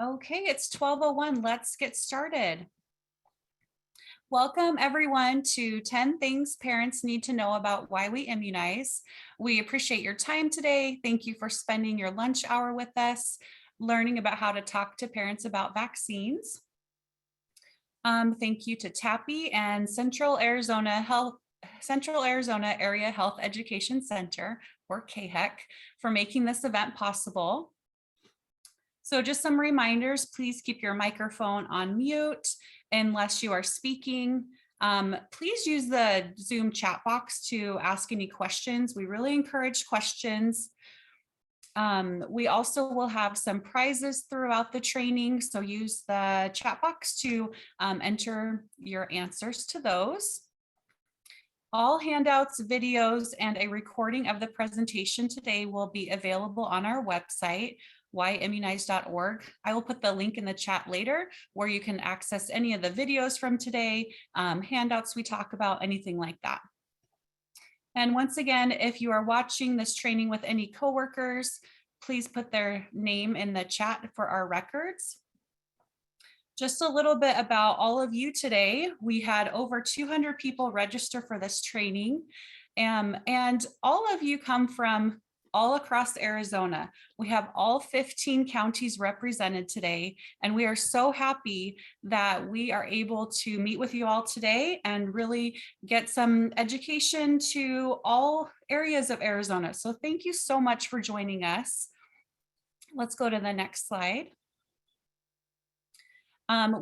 Okay, it's 12:01. Let's get started. Welcome everyone to 10 things parents need to know about why we immunize. We appreciate your time today. Thank you for spending your lunch hour with us, learning about how to talk to parents about vaccines. Thank you to TAPI and Central Arizona Area Health Education Center, or CAHEC, for making this event possible. So just some reminders, please keep your microphone on mute unless you are speaking. Please use the Zoom chat box to ask any questions. We really encourage questions. We also will have some prizes throughout the training, so use the chat box to enter your answers to those. All handouts, videos, and a recording of the presentation today will be available on our website, whyimmunize.org. I will put the link in the chat later where you can access any of the videos from today, handouts we talk about, anything like that. And once again, if you are watching this training with any coworkers, please put their name in the chat for our records. Just a little bit about all of you today. We had over 200 people register for this training, and all of you come from all across Arizona. We have all 15 counties represented today, and we are so happy that we are able to meet with you all today and really get some education to all areas of Arizona. So thank you so much for joining us. Let's go to the next slide.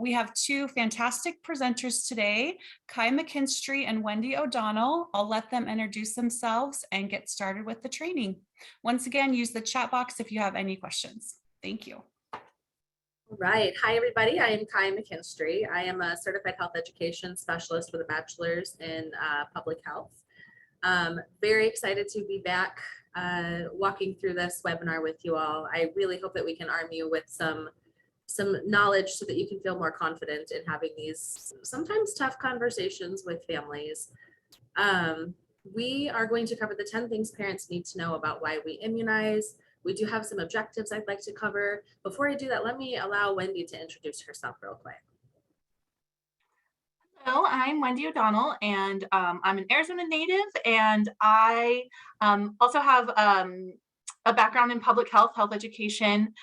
We have two fantastic presenters today, Kai McKinstry and Wendy O'Donnell. I'll let them introduce themselves and get started with the training. Once again, use the chat box if you have any questions. Thank you. All right. Hi, everybody. I am Kai McKinstry. I am a certified health education specialist with a bachelor's in public health. Very excited to be back walking through this webinar with you all. I really hope that we can arm you with some knowledge so that you can feel more confident in having these sometimes tough conversations with families. We are going to cover the 10 things parents need to know about why we immunize. We do have some objectives I'd like to cover. Before I do that, let me allow Wendy to introduce herself real quick. Hello, I'm Wendy O'Donnell, and I'm an Arizona native, and I also have a background in public health education.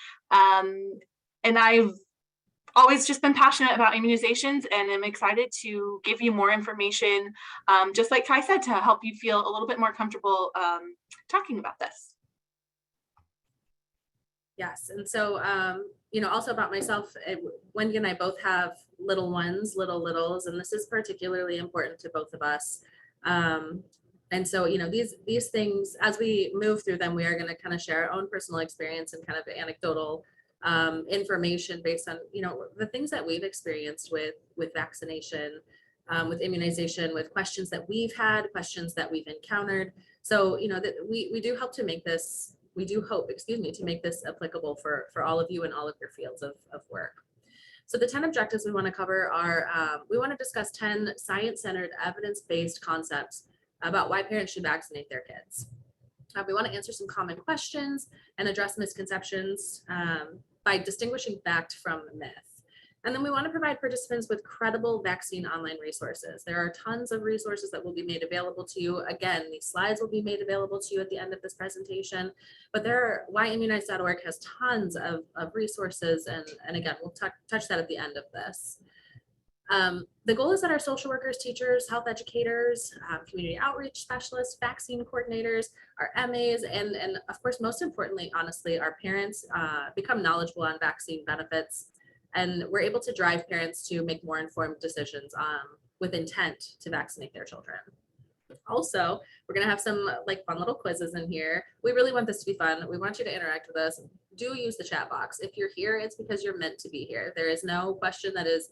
And I've always just been passionate about immunizations, and I'm excited to give you more information, just like Kai said, to help you feel a little bit more comfortable talking about this. Yes, and so, also about myself, Wendy and I both have little ones, littles, and this is particularly important to both of us. And so, these things, as we move through them, we are going to kind of share our own personal experience and kind of anecdotal information based on the things that we've experienced with vaccination, with immunization, with questions that we've had, questions that we've encountered. So that we do hope to make this to make this applicable for all of you in all of your fields of work. So the 10 objectives we want to cover are, we want to discuss 10 science-centered, evidence-based concepts about why parents should vaccinate their kids. We want to answer some common questions and address misconceptions by distinguishing fact from myth. And then we want to provide participants with credible vaccine online resources. There are tons of resources that will be made available to you. Again, these slides will be made available to you at the end of this presentation, but whyimmunize.org has tons of resources. And again, we'll touch that at the end of this. The goal is that our social workers, teachers, health educators, community outreach specialists, vaccine coordinators, our MAs, and of course, most importantly, honestly, our parents become knowledgeable on vaccine benefits, and we're able to drive parents to make more informed decisions with intent to vaccinate their children. Also, we're going to have some fun little quizzes in here. We really want this to be fun. We want you to interact with us. Do use the chat box. If you're here, it's because you're meant to be here. There is no question that is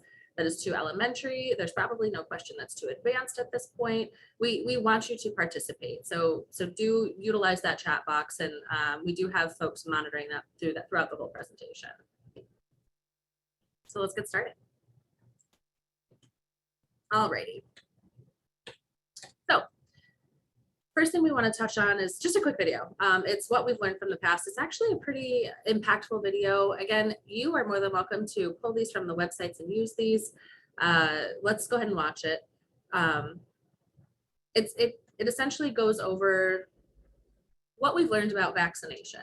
too elementary. There's probably no question that's too advanced at this point. We want you to participate. So do utilize that chat box, and we do have folks monitoring that throughout the whole presentation. So let's get started. Alrighty. So first thing we want to touch on is just a quick video. It's what we've learned from the past. It's actually a pretty impactful video. Again, you are more than welcome to pull these from the websites and use these. Let's go ahead and watch it. It essentially goes over what we've learned about vaccination.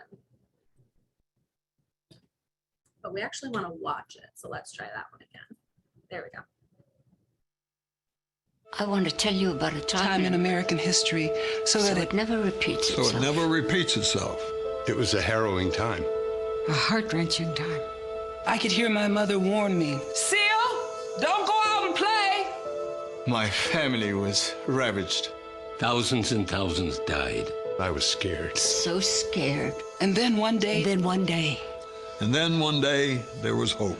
But we actually want to watch it. So let's try that one again. There we go. I want to tell you about a time in American history so that it never repeats So itself. it never repeats itself. It was a harrowing time. a heart-wrenching time. I could hear my mother warn me, Seal, don't go out and play. My family was ravaged. Thousands and thousands died. I was scared. So scared. And then one day, And then one day, there was hope.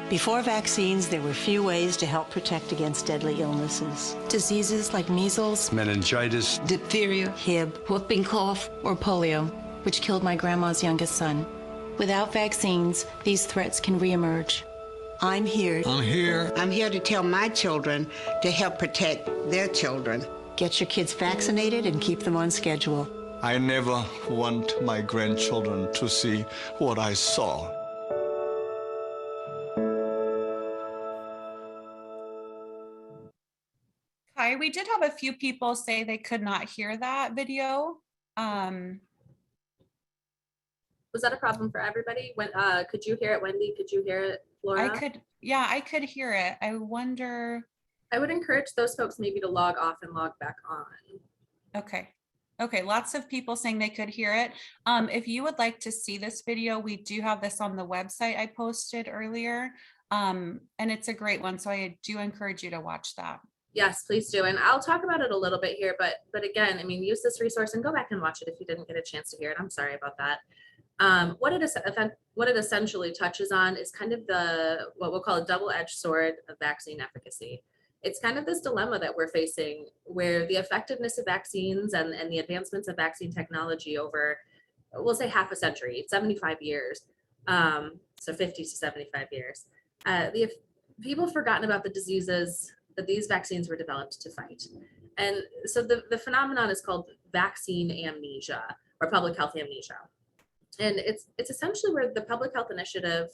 Before vaccines, there were few ways to help protect against deadly illnesses. Diseases like measles, Meningitis. diphtheria, Hib, whooping cough, or polio, which killed my grandma's youngest son. Without vaccines, these threats can reemerge. I'm here. I'm here. I'm here to tell my children to help protect their children. Get your kids vaccinated and keep them on schedule. I never want my grandchildren to see what I saw. Kai, we did have a few people say they could not hear that video. Was that a problem for everybody? When could you hear it, Wendy? Could you hear it, Laura? I could hear it. I wonder. I would encourage those folks maybe to log off and log back on. Okay. Okay, lots of people saying they could hear it. If you would like to see this video, we do have this on the website I posted earlier. And it's a great one. So I do encourage you to watch that. Yes, please do. And I'll talk about it a little bit here, but again, I mean, use this resource and go back and watch it if you didn't get a chance to hear it. I'm sorry about that. What it essentially touches on is kind of what we'll call a double-edged sword of vaccine efficacy. It's kind of this dilemma that we're facing where the effectiveness of vaccines and the advancements of vaccine technology over, we'll say half a century, 75 years, so 50 to 75 years, people have forgotten about the diseases that these vaccines were developed to fight. And so the phenomenon is called vaccine amnesia or public health amnesia. And it's essentially where the public health initiative,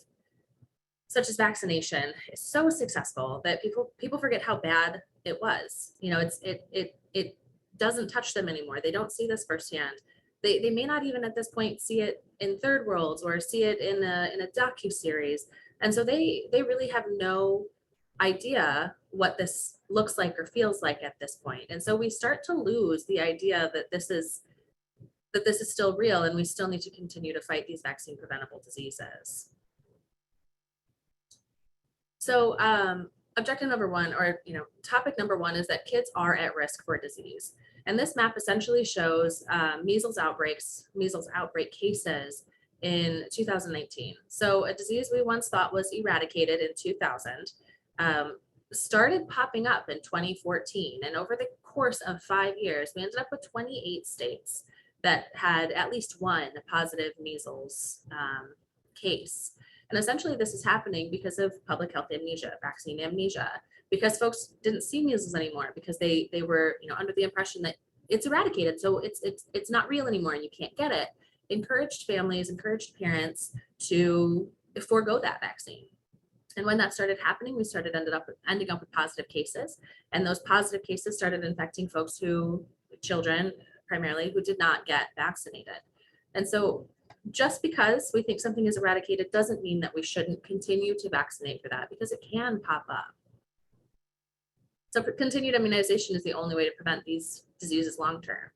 such as vaccination, is so successful that people forget how bad it was. You know, it doesn't touch them anymore. They don't see this firsthand. They may not even at this point see it in third worlds or see it in a docu-series. And so they really have no idea what this looks like or feels like at this point. And so we start to lose the idea that this is still real and we still need to continue to fight these vaccine preventable diseases. So objective number one, or topic number one, is that kids are at risk for disease. And this map essentially shows measles outbreak cases in 2019. So a disease we once thought was eradicated in 2000 started popping up in 2014. And over the course of 5 years, we ended up with 28 states that had at least one positive measles case. And essentially this is happening because of public health amnesia, vaccine amnesia, because folks didn't see measles anymore because they were under the impression that it's eradicated, so it's not real anymore and you can't get it. Encouraged families, encouraged parents to forego that vaccine. And when that started happening, we started ending up with positive cases, and those positive cases started infecting children primarily, who did not get vaccinated. And so just because we think something is eradicated doesn't mean that we shouldn't continue to vaccinate for that, because it can pop up. So continued immunization is the only way to prevent these diseases long-term.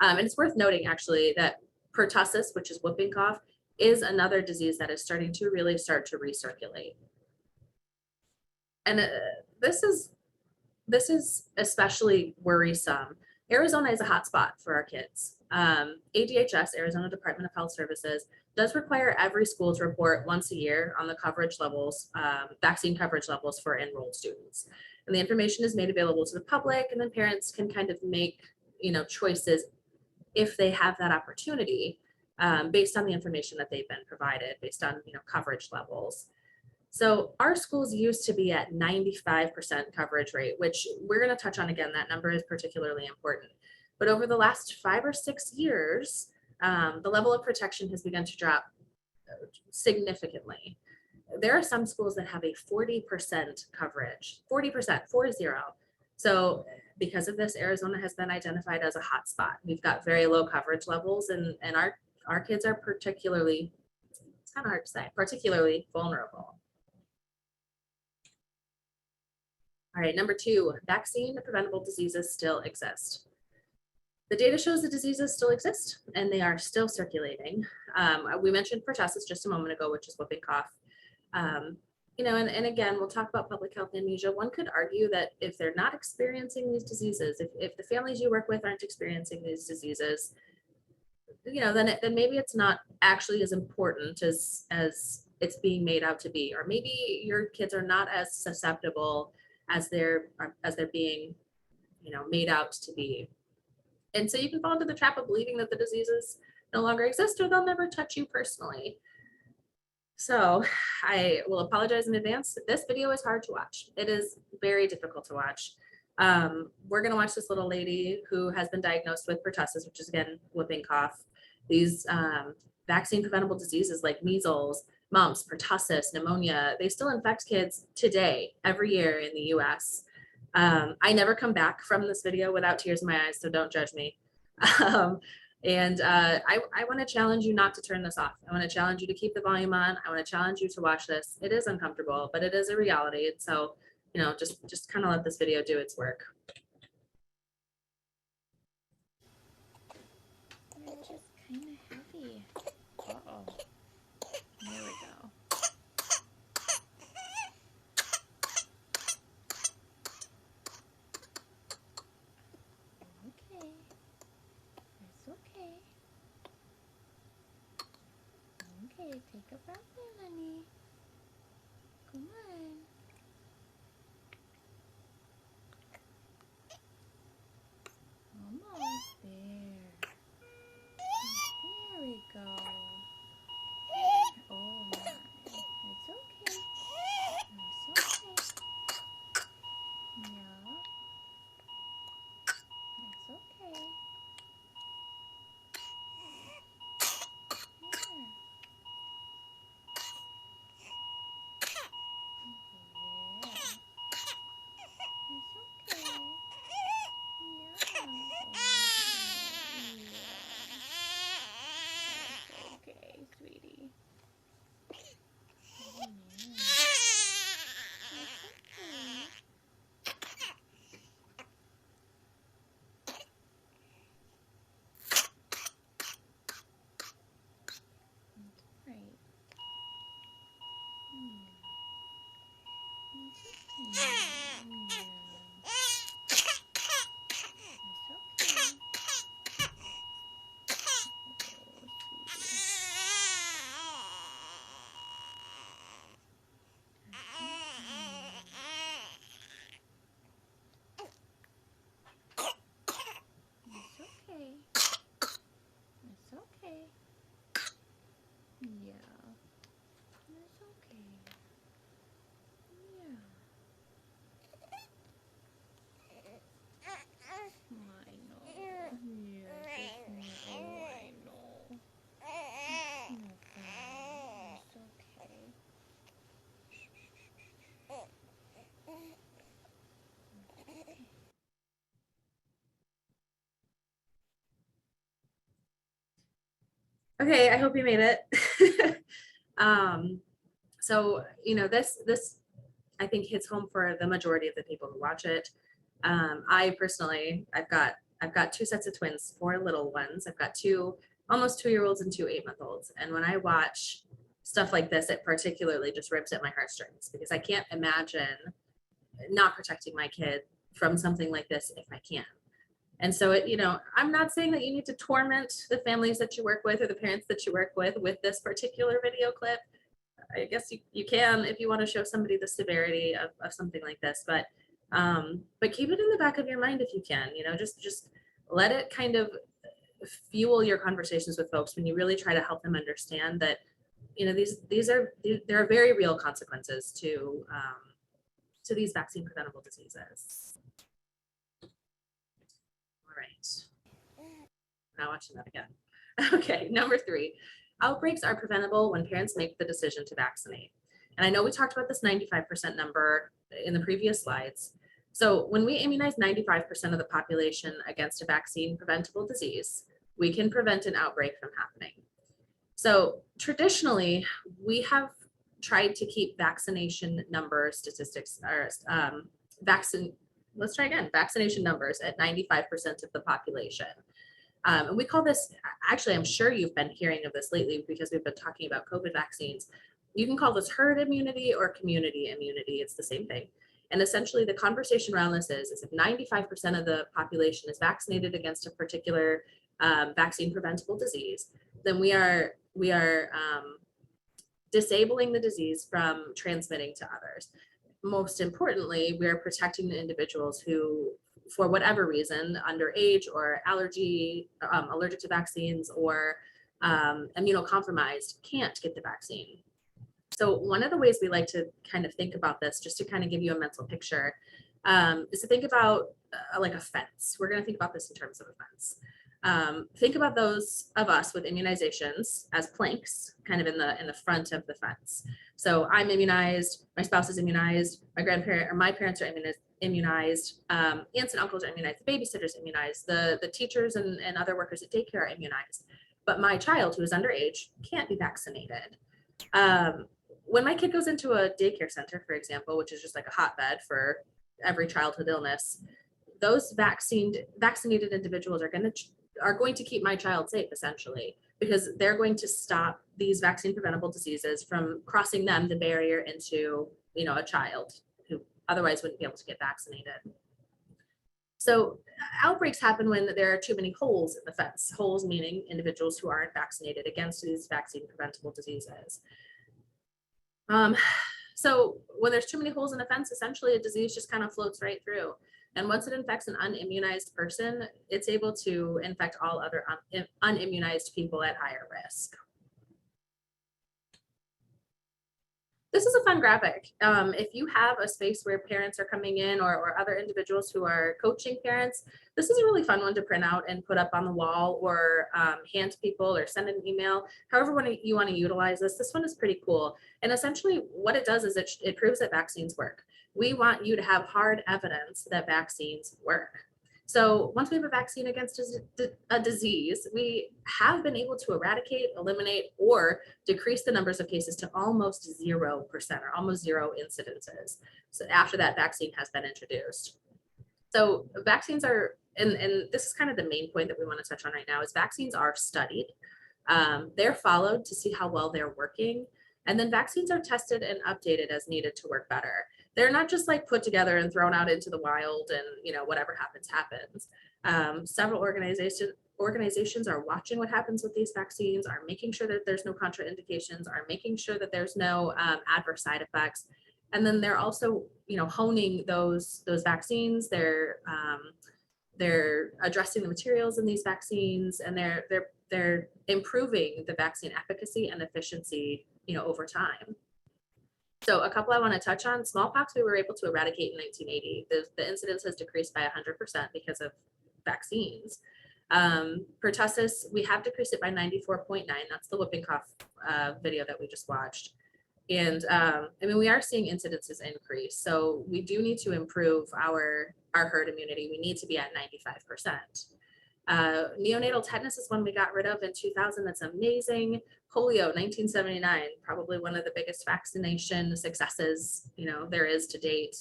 And it's worth noting actually that pertussis, which is whooping cough, is another disease that is starting to really start to recirculate. And this is especially worrisome. Arizona is a hotspot for our kids. ADHS, Arizona Department of Health Services, does require every school to report once a year on the coverage levels, vaccine coverage levels for enrolled students. And the information is made available to the public, and then parents can kind of make choices if they have that opportunity based on the information that they've been provided, based on coverage levels. So our schools used to be at 95% coverage rate, which we're going to touch on again. That number is particularly important. But over the last 5 or 6 years, the level of protection has begun to drop significantly. There are some schools that have a 40% coverage, 40%, 40. So because of this, Arizona has been identified as a hotspot. We've got very low coverage levels, and our kids are particularly, it's kind of hard to say, particularly vulnerable. All right, number 2, vaccine preventable diseases still exist. The data shows the diseases still exist and they are still circulating. We mentioned pertussis just a moment ago, which is whooping cough. And again, we'll talk about public health amnesia. One could argue that if they're not experiencing these diseases, if the families you work with aren't experiencing these diseases, then maybe it's not actually as important as it's being made out to be, or maybe your kids are not as susceptible as they're being, made out to be. And so you can fall into the trap of believing that the diseases no longer exist or they'll never touch you personally. So I will apologize in advance. This video is hard to watch. It is very difficult to watch. We're going to watch this little lady who has been diagnosed with pertussis, which is, again, whooping cough. These vaccine preventable diseases like measles, mumps, pertussis, pneumonia, they still infect kids today, every year in the US. I never come back from this video without tears in my eyes, so don't judge me. I want to challenge you not to turn this off. I want to challenge you to keep the volume on. I want to challenge you to watch this. It is uncomfortable, but it is a reality. And so, just kind of let this video do its work. It's just kind of heavy. Uh-oh. There we go. Okay. It's okay. Okay, take a breath in, honey. Come on. Almost there. There we go. Oh my. It's okay. It's okay. Yeah. It's okay. Here. Yeah. It's okay. Yeah. Okay, sweetie. Right. It's okay. It's okay. Yeah. It's okay. Yeah. I know. Yes. Oh, I know. It's okay. Okay, I hope you made it. So, this I think hits home for the majority of the people who watch it. I personally, I've got 2 sets of twins, 4 little ones. I've got 2 almost 2-year-olds and 2 8-month-olds. And when I watch stuff like this, it particularly just rips at my heartstrings because I can't imagine not protecting my kid from something like this if I can. And so I'm not saying that you need to torment the families that you work with or the parents that you work with this particular video clip. I guess you can if you want to show somebody the severity of something like this, but keep it in the back of your mind if you can, just let it kind of fuel your conversations with folks when you really try to help them understand that there are very real consequences to these vaccine preventable diseases. All right, now watching that again. Okay, number 3, outbreaks are preventable when parents make the decision to vaccinate. And I know we talked about this 95% number in the previous slides. So when we immunize 95% of the population against a vaccine preventable disease, we can prevent an outbreak from happening. So traditionally, we have tried to keep vaccination number statistics, or vaccination numbers at 95% of the population. And we call this, actually, I'm sure you've been hearing of this lately because we've been talking about COVID vaccines. You can call this herd immunity or community immunity. It's the same thing. And essentially the conversation around this is if 95% of the population is vaccinated against a particular vaccine preventable disease, then we are disabling the disease from transmitting to others. Most importantly, we are protecting the individuals who, for whatever reason, underage or allergic to vaccines or immunocompromised, can't get the vaccine. So one of the ways we like to kind of think about this, just to kind of give you a mental picture, is to think about like a fence. We're going to think about this in terms of a fence. Think about those of us with immunizations as planks, kind of in the front of the fence. So I'm immunized, my spouse is immunized, my grandparent or my parents are immunized, aunts and uncles are immunized, the babysitter's immunized, the teachers and other workers at daycare are immunized. But my child who is underage can't be vaccinated. When my kid goes into a daycare center, for example, which is just like a hotbed for every childhood illness, those vaccinated individuals are going to keep my child safe, essentially, because they're going to stop these vaccine preventable diseases from crossing them, the barrier into, a child who otherwise wouldn't be able to get vaccinated. So outbreaks happen when there are too many holes in the fence, holes meaning individuals who aren't vaccinated against these vaccine preventable diseases. So when there's too many holes in the fence, essentially a disease just kind of floats right through. And once it infects an unimmunized person, it's able to infect all other unimmunized people at higher risk. This is a fun graphic. If you have a space where parents are coming in or other individuals who are coaching parents, this is a really fun one to print out and put up on the wall or hand to people or send an email. However you want to utilize this, this one is pretty cool. And essentially what it does is it proves that vaccines work. We want you to have hard evidence that vaccines work. So once we have a vaccine against a disease, we have been able to eradicate, eliminate, or decrease the numbers of cases to almost 0% or almost 0 incidences. So after that vaccine has been introduced. So vaccines are, and this is kind of the main point that we want to touch on right now, is vaccines are studied. They're followed to see how well they're working. And then vaccines are tested and updated as needed to work better. They're not just like put together and thrown out into the wild and whatever happens, happens. Several organizations are watching what happens with these vaccines, are making sure that there's no contraindications, are making sure that there's no adverse side effects. And then they're also, honing those vaccines. They're addressing the materials in these vaccines, and they're improving the vaccine efficacy and efficiency, over time. So a couple I want to touch on: smallpox, we were able to eradicate in 1980. The incidence has decreased by 100% because of vaccines. Pertussis, we have decreased it by 94.9. That's the whooping cough video that we just watched. And we are seeing incidences increase. So we do need to improve our herd immunity. We need to be at 95%. Neonatal tetanus is one we got rid of in 2000. That's amazing. Polio, 1979, probably one of the biggest vaccination successes, there is to date.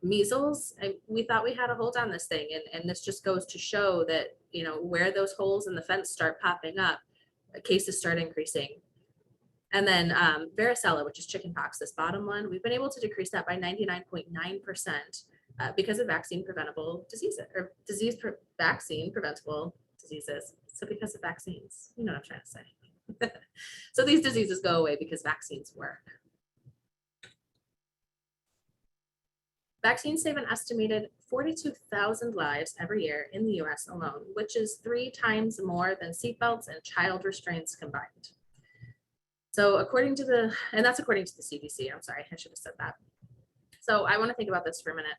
Measles, we thought we had a hold on this thing. And this just goes to show that, where those holes in the fence start popping up, cases start increasing. And then varicella, which is chickenpox, this bottom one, we've been able to decrease that by 99.9%. Because of vaccine preventable diseases or vaccine preventable diseases. So because of vaccines, you know what I'm trying to say. So these diseases go away because vaccines work. Vaccines save an estimated 42,000 lives every year in the US alone, which is 3 times more than seatbelts and child restraints combined. So according to the CDC, I'm sorry, I should have said that. So I want to think about this for a minute.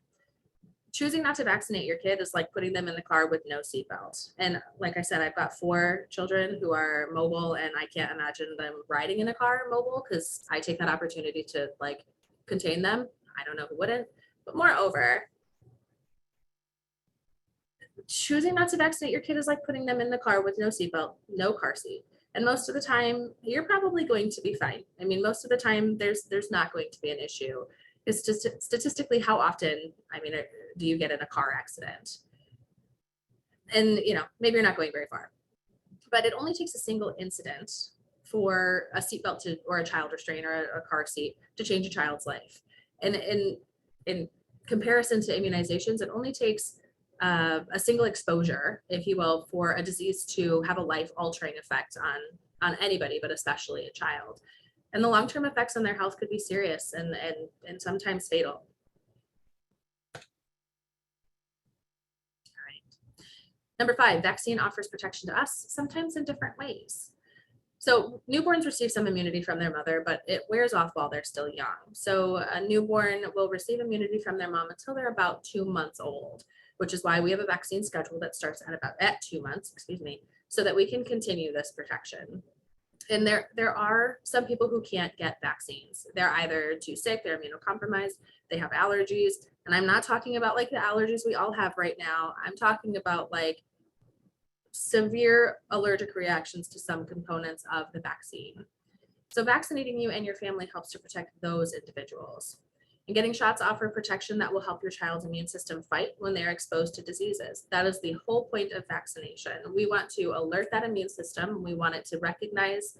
Choosing not to vaccinate your kid is like putting them in the car with no seatbelt. And like I said, I've got 4 children who are mobile, and I can't imagine them riding in a car mobile, because I take that opportunity to like contain them. I don't know who wouldn't. But moreover, choosing not to vaccinate your kid is like putting them in the car with no seatbelt, no car seat. And most of the time, you're probably going to be fine. I mean, most of the time, there's not going to be an issue. It's just statistically, how often, I mean, do you get in a car accident? And, you know, maybe you're not going very far, but it only takes a single incident for a seatbelt to, or a child restraint, or a car seat to change a child's life. And in comparison to immunizations, it only takes a single exposure, if you will, for a disease to have a life-altering effect on anybody, but especially a child. And the long-term effects on their health could be serious and sometimes fatal. All right. Number 5, vaccine offers protection to us, sometimes in different ways. So newborns receive some immunity from their mother, but it wears off while they're still young. So a newborn will receive immunity from their mom until they're about 2 months old, which is why we have a vaccine schedule that starts at 2 months, so that we can continue this protection. And there are some people who can't get vaccines. They're either too sick, they're immunocompromised, they have allergies. And I'm not talking about like the allergies we all have right now. I'm talking about like severe allergic reactions to some components of the vaccine. So vaccinating you and your family helps to protect those individuals. And getting shots offer protection that will help your child's immune system fight when they're exposed to diseases. That is the whole point of vaccination. We want to alert that immune system. We want it to recognize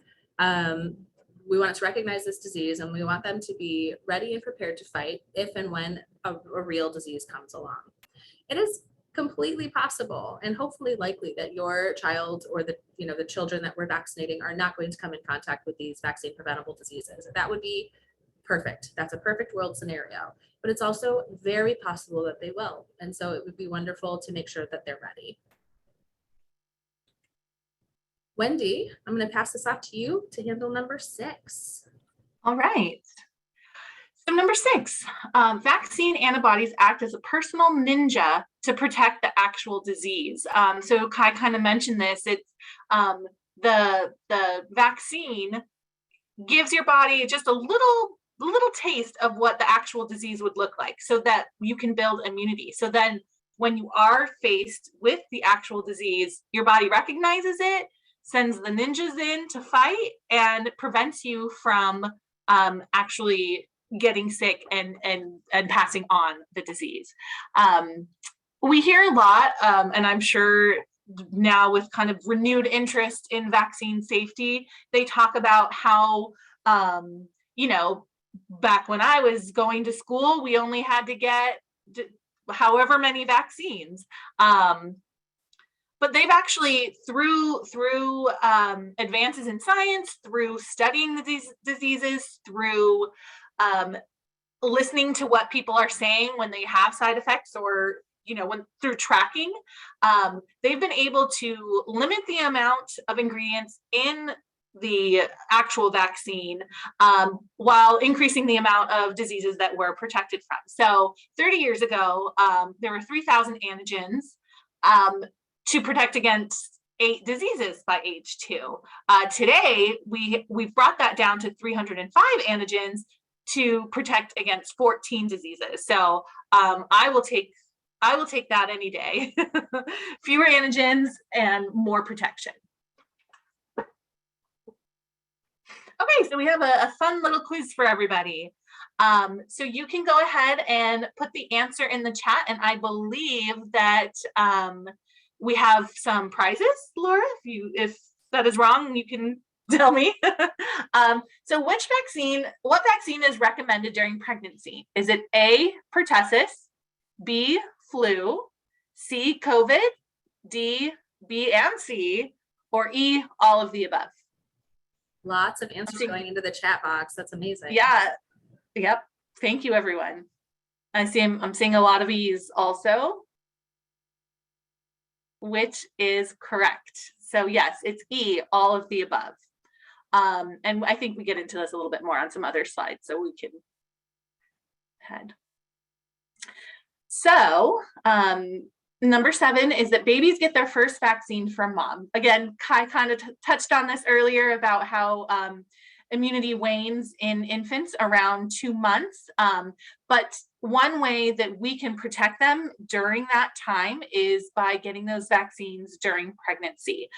this disease, and we want them to be ready and prepared to fight if and when a real disease comes along. It is completely possible and hopefully likely that your child, or the children that we're vaccinating, are not going to come in contact with these vaccine preventable diseases. That would be perfect. That's a perfect world scenario, but it's also very possible that they will. And so it would be wonderful to make sure that they're ready. Wendy, I'm going to pass this off to you to handle number 6. All right. So number 6, vaccine antibodies act as a personal ninja to protect the actual disease. So Kai kind of mentioned this. It's the vaccine gives your body just a little taste of what the actual disease would look like, so that you can build immunity. So then when you are faced with the actual disease, your body recognizes it, sends the ninjas in to fight, and prevents you from actually getting sick and passing on the disease. We hear a lot, and I'm sure now with kind of renewed interest in vaccine safety, they talk about how, back when I was going to school, we only had to get however many vaccines. But they've actually, through advances in science, through studying these diseases, through listening to what people are saying when they have side effects, or through tracking, they've been able to limit the amount of ingredients in the actual vaccine, while increasing the amount of diseases that we're protected from. So 30 years ago, there were 3,000 antigens to protect against 8 diseases by age 2. Today, we've brought that down to 305 antigens to protect against 14 diseases. So I will take that any day. Fewer antigens and more protection. Okay, so we have a fun little quiz for everybody. So you can go ahead and put the answer in the chat, and I believe that we have some prizes. Laura, if that is wrong, you can tell me. So what vaccine is recommended during pregnancy? Is it A, pertussis, B, flu, C, COVID, D, B and C, or E, all of the above? Lots of answers going into the chat box. That's amazing. Yeah. Yep. Thank you, everyone. I'm seeing a lot of E's also, which is correct. So yes, it's E, all of the above. And I think we get into this a little bit more on some other slides, so we can head. So number 7 is that babies get their first vaccine from mom. Again, Kai kind of touched on this earlier about how immunity wanes in infants around 2 months. But one way that we can protect them during that time is by getting those vaccines during pregnancy.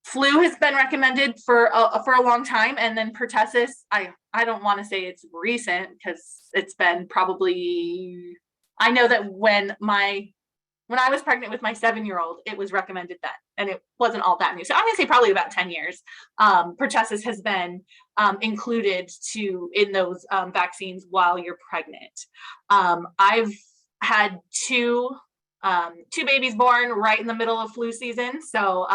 Flu has been recommended for a long time, and then pertussis, I don't want to say it's recent because it's been probably, I know that when I was pregnant with my 7-year-old, it was recommended then, and it wasn't all that new. So I'm gonna say probably about 10 years. Pertussis has been included in those vaccines while you're pregnant. I've had two babies born right in the middle of flu season. So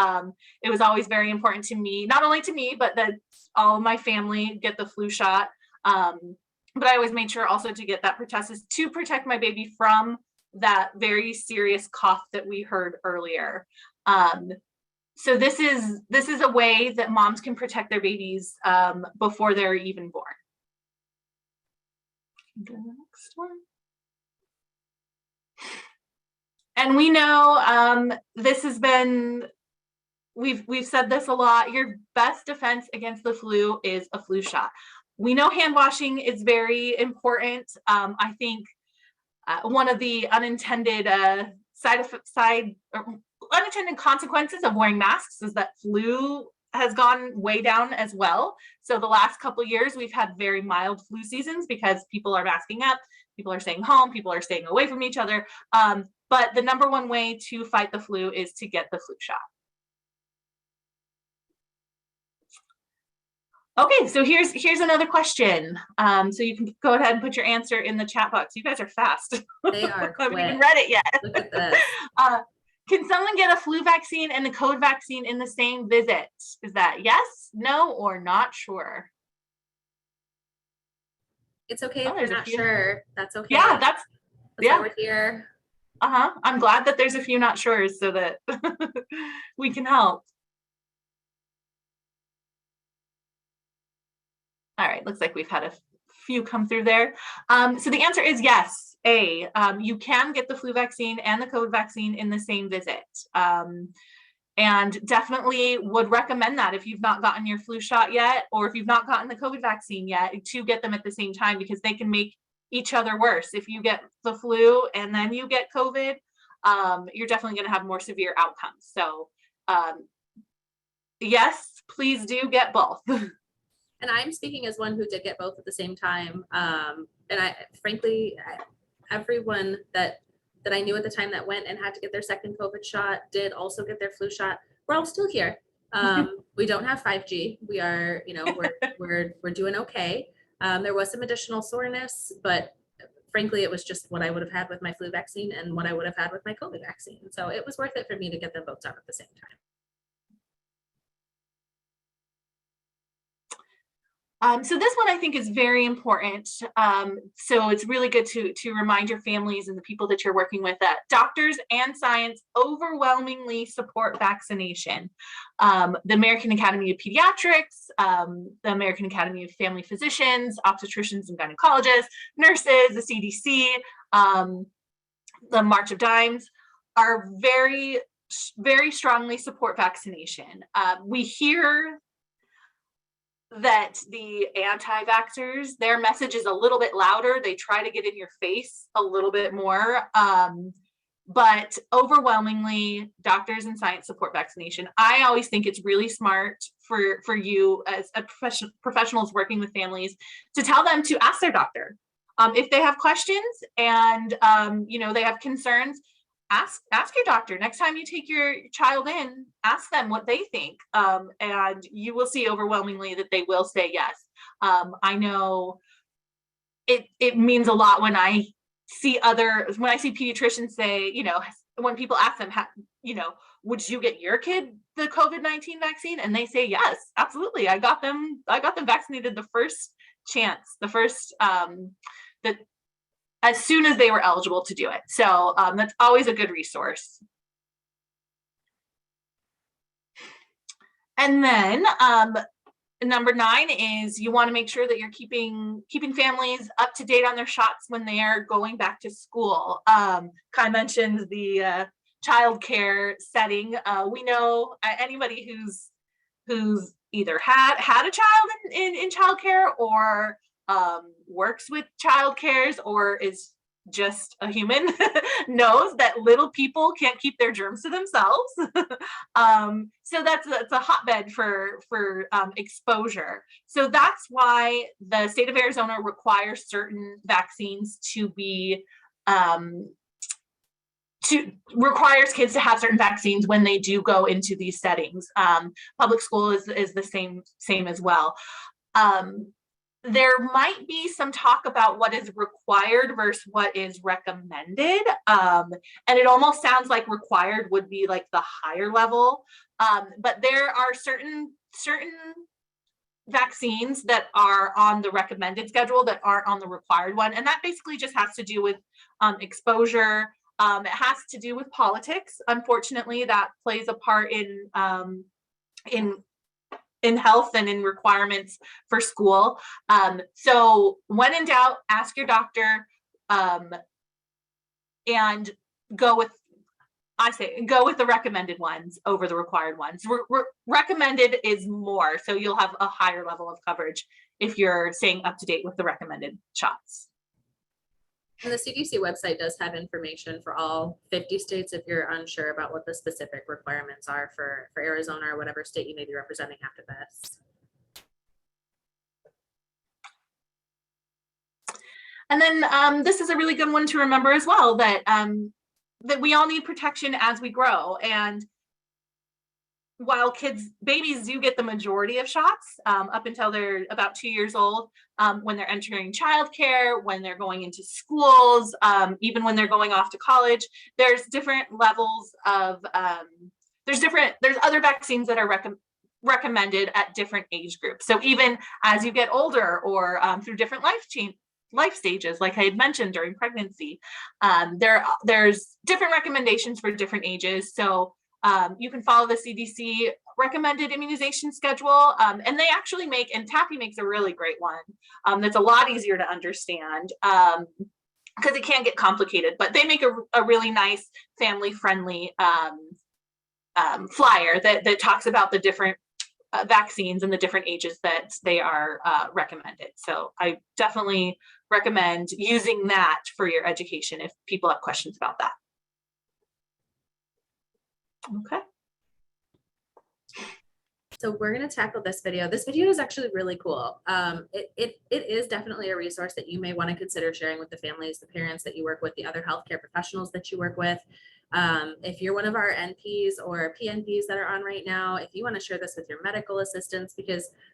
it was always very important to me, not only to me, but that all of my family get the flu shot. But I always made sure also to get that pertussis to protect my baby from that very serious cough that we heard earlier. So this is a way that moms can protect their babies before they're even born. Go to the next one. And we know this has been, we've said this a lot, your best defense against the flu is a flu shot. We know hand washing is very important. I think one of the unintended unintended consequences of wearing masks is that flu has gone way down as well. So the last couple of years, we've had very mild flu seasons because people are masking up, people are staying home, people are staying away from each other. But the number one way to fight the flu is to get the flu shot. Okay, so here's another question. So you can go ahead and put your answer in the chat box. You guys are fast. They are I haven't even read it yet. Look at this. Can someone get a flu vaccine and a COVID vaccine in the same visit? Is that yes, no, or not sure? It's okay if you're not sure. That's okay. Yeah, that's why we're here. I'm glad that there's a few not sures so that we can help. All right, looks like we've had a few come through there. So the answer is yes. You can get the flu vaccine and the COVID vaccine in the same visit. And definitely would recommend that if you've not gotten your flu shot yet, or if you've not gotten the COVID vaccine yet, to get them at the same time, because they can make each other worse. If you get the flu and then you get COVID, you're definitely going to have more severe outcomes. So yes, please do get both. And I'm speaking as one who did get both at the same time. And frankly, everyone that I knew at the time that went and had to get their second COVID shot did also get their flu shot. We're all still here. We don't have 5G. We are, we're doing okay. There was some additional soreness, but frankly, it was just what I would have had with my flu vaccine and what I would have had with my COVID vaccine. So it was worth it for me to get them both done at the same time. So this one I think is very important. So it's really good to remind your families and the people that you're working with that doctors and science overwhelmingly support vaccination. The American Academy of Pediatrics, the American Academy of Family Physicians, obstetricians and gynecologists, nurses, the CDC, the March of Dimes are very, very strongly support vaccination. We hear that the anti-vaxxers, their message is a little bit louder. They try to get in your face a little bit more. But overwhelmingly, doctors and science support vaccination. I always think it's really smart for you as a professionals working with families to tell them to ask their doctor. If they have questions and they have concerns, ask your doctor. Next time you take your child in, ask them what they think, and you will see overwhelmingly that they will say yes. I know it means a lot when I see pediatricians say, when people ask them, would you get your kid the COVID-19 vaccine? And they say yes, absolutely. I got them vaccinated the first chance, as soon as they were eligible to do it. So that's always a good resource. And then number 9 is you want to make sure that you're keeping families up to date on their shots when they are going back to school. Kai mentioned the childcare setting. We know anybody who's either had a child in childcare or works with childcares or is just a human knows that little people can't keep their germs to themselves. So that's a hotbed for exposure. So that's why the state of Arizona requires certain vaccines requires kids to have certain vaccines when they do go into these settings. Public school is the same as well. There might be some talk about what is required versus what is recommended. And it almost sounds like required would be like the higher level. But there are certain vaccines that are on the recommended schedule that aren't on the required one. And that basically just has to do with exposure. It has to do with politics. Unfortunately, that plays a part in health and in requirements for school. So when in doubt, ask your doctor and go with the recommended ones over the required ones. Recommended is more, so you'll have a higher level of coverage if you're staying up to date with the recommended shots. And the CDC website does have information for all 50 states if you're unsure about what the specific requirements are for Arizona or whatever state you may be representing after this. And then this is a really good one to remember as well, that we all need protection as we grow. And while babies do get the majority of shots up until they're about 2 years old, when they're entering childcare, when they're going into schools, even when they're going off to college, there's different levels of, there's other vaccines that are recommended at different age groups. So even as you get older or through different life stages, like I had mentioned during pregnancy, there's different recommendations for different ages. So you can follow the CDC recommended immunization schedule, and they actually and TAPI makes a really great one that's a lot easier to understand because it can get complicated, but they make a really nice family-friendly flyer that talks about the different vaccines and the different ages that they are recommended. So I definitely recommend using that for your education if people have questions about that. Okay. So we're going to tackle this video. This video is actually really cool. It is definitely a resource that you may want to consider sharing with the families, the parents that you work with, the other healthcare professionals that you work with. If you're one of our NPs or PNPs that are on right now, if you want to share this with your medical assistants,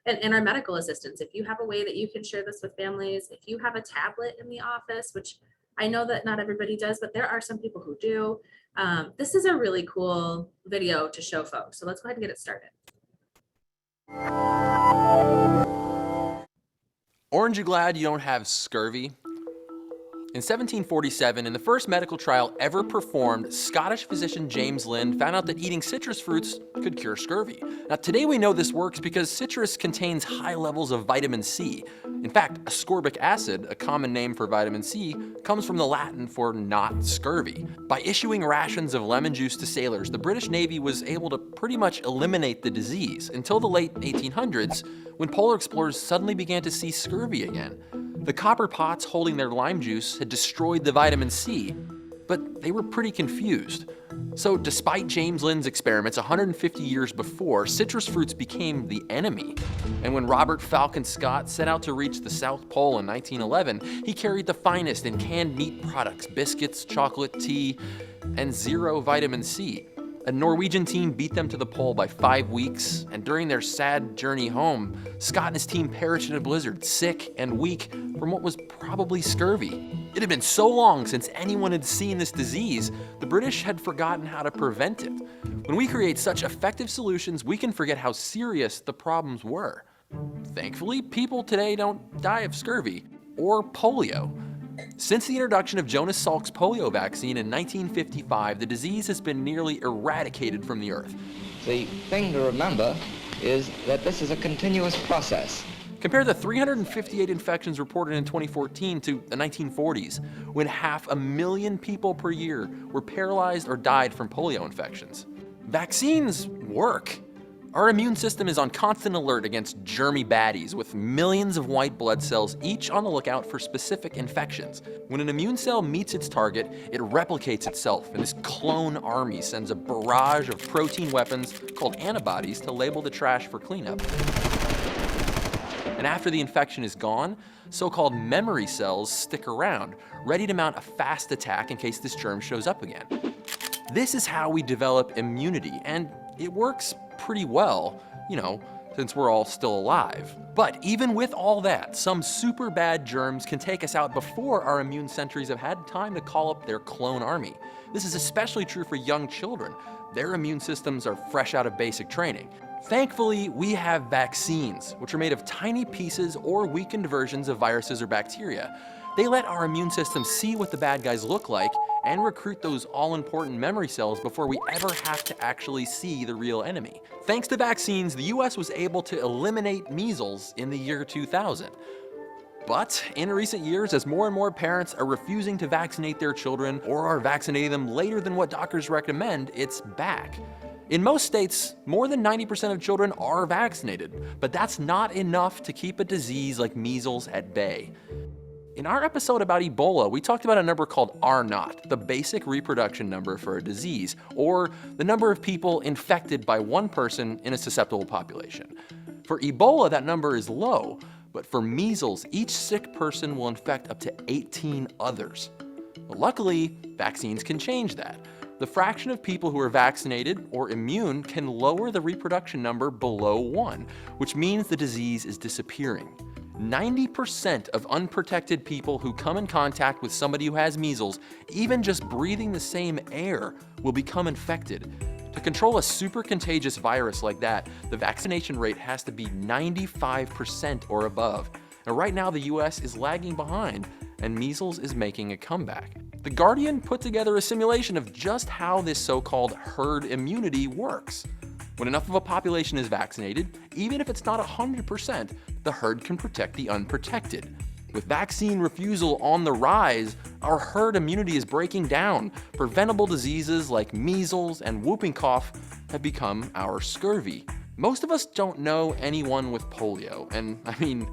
and our medical assistants, if you have a way that you can share this with families, if you have a tablet in the office, which I know that not everybody does, but there are some people who do. This is a really cool video to show folks. So let's go ahead and get it started. Aren't you glad you don't have scurvy? In 1747, in the first medical trial ever performed, Scottish physician James Lind found out that eating citrus fruits could cure scurvy. Now, today we know this works because citrus contains high levels of vitamin C. In fact, ascorbic acid, a common name for vitamin C, comes from the Latin for not scurvy. By issuing rations of lemon juice to sailors, the British Navy was able to pretty much eliminate the disease until the late 1800s, when polar explorers suddenly began to see scurvy again. The copper pots holding their lime juice had destroyed the vitamin C, but they were pretty confused. So despite James Lind's experiments 150 years before, citrus fruits became the enemy. And when Robert Falcon Scott set out to reach the South Pole in 1911, he carried the finest in canned meat products, biscuits, chocolate, tea, and zero vitamin C. A Norwegian team beat them to the pole by 5 weeks, and during their sad journey home, Scott and his team perished in a blizzard, sick and weak from what was probably scurvy. It had been so long since anyone had seen this disease, the British had forgotten how to prevent it. When we create such effective solutions, we can forget how serious the problems were. Thankfully, people today don't die of scurvy or polio. Since the introduction of Jonas Salk's polio vaccine in 1955, the disease has been nearly eradicated from the earth. The thing to remember is that this is a continuous process. Compare the 358 infections reported in 2014 to the 1940s, when 500,000 people per year were paralyzed or died from polio infections. Vaccines work. Our immune system is on constant alert against germy baddies, with millions of white blood cells each on the lookout for specific infections. When an immune cell meets its target, it replicates itself, and this clone army sends a barrage of protein weapons called antibodies to label the trash for cleanup. And after the infection is gone, so-called memory cells stick around, ready to mount a fast attack in case this germ shows up again. This is how we develop immunity, and it works pretty well, since we're all still alive. But even with all that, some super bad germs can take us out before our immune sentries have had time to call up their clone army. This is especially true for young children. Their immune systems are fresh out of basic training. Thankfully, we have vaccines, which are made of tiny pieces or weakened versions of viruses or bacteria. They let our immune system see what the bad guys look like and recruit those all-important memory cells before we ever have to actually see the real enemy. Thanks to vaccines, the US was able to eliminate measles in the year 2000. But in recent years, as more and more parents are refusing to vaccinate their children or are vaccinating them later than what doctors recommend, it's back. In most states, more than 90% of children are vaccinated, but that's not enough to keep a disease like measles at bay. In our episode about Ebola, we talked about a number called R0, the basic reproduction number for a disease, or the number of people infected by one person in a susceptible population. For Ebola, that number is low, but for measles, each sick person will infect up to 18 others. Well, luckily, vaccines can change that. The fraction of people who are vaccinated or immune can lower the reproduction number below 1, which means the disease is disappearing. 90% of unprotected people who come in contact with somebody who has measles, even just breathing the same air, will become infected. To control a super contagious virus like that, the vaccination rate has to be 95% or above. And right now, the US is lagging behind, and measles is making a comeback. The Guardian put together a simulation of just how this so-called herd immunity works. When enough of a population is vaccinated, even if it's not 100%, the herd can protect the unprotected. With vaccine refusal on the rise, our herd immunity is breaking down. Preventable diseases like measles and whooping cough have become our scurvy. Most of us don't know anyone with polio, and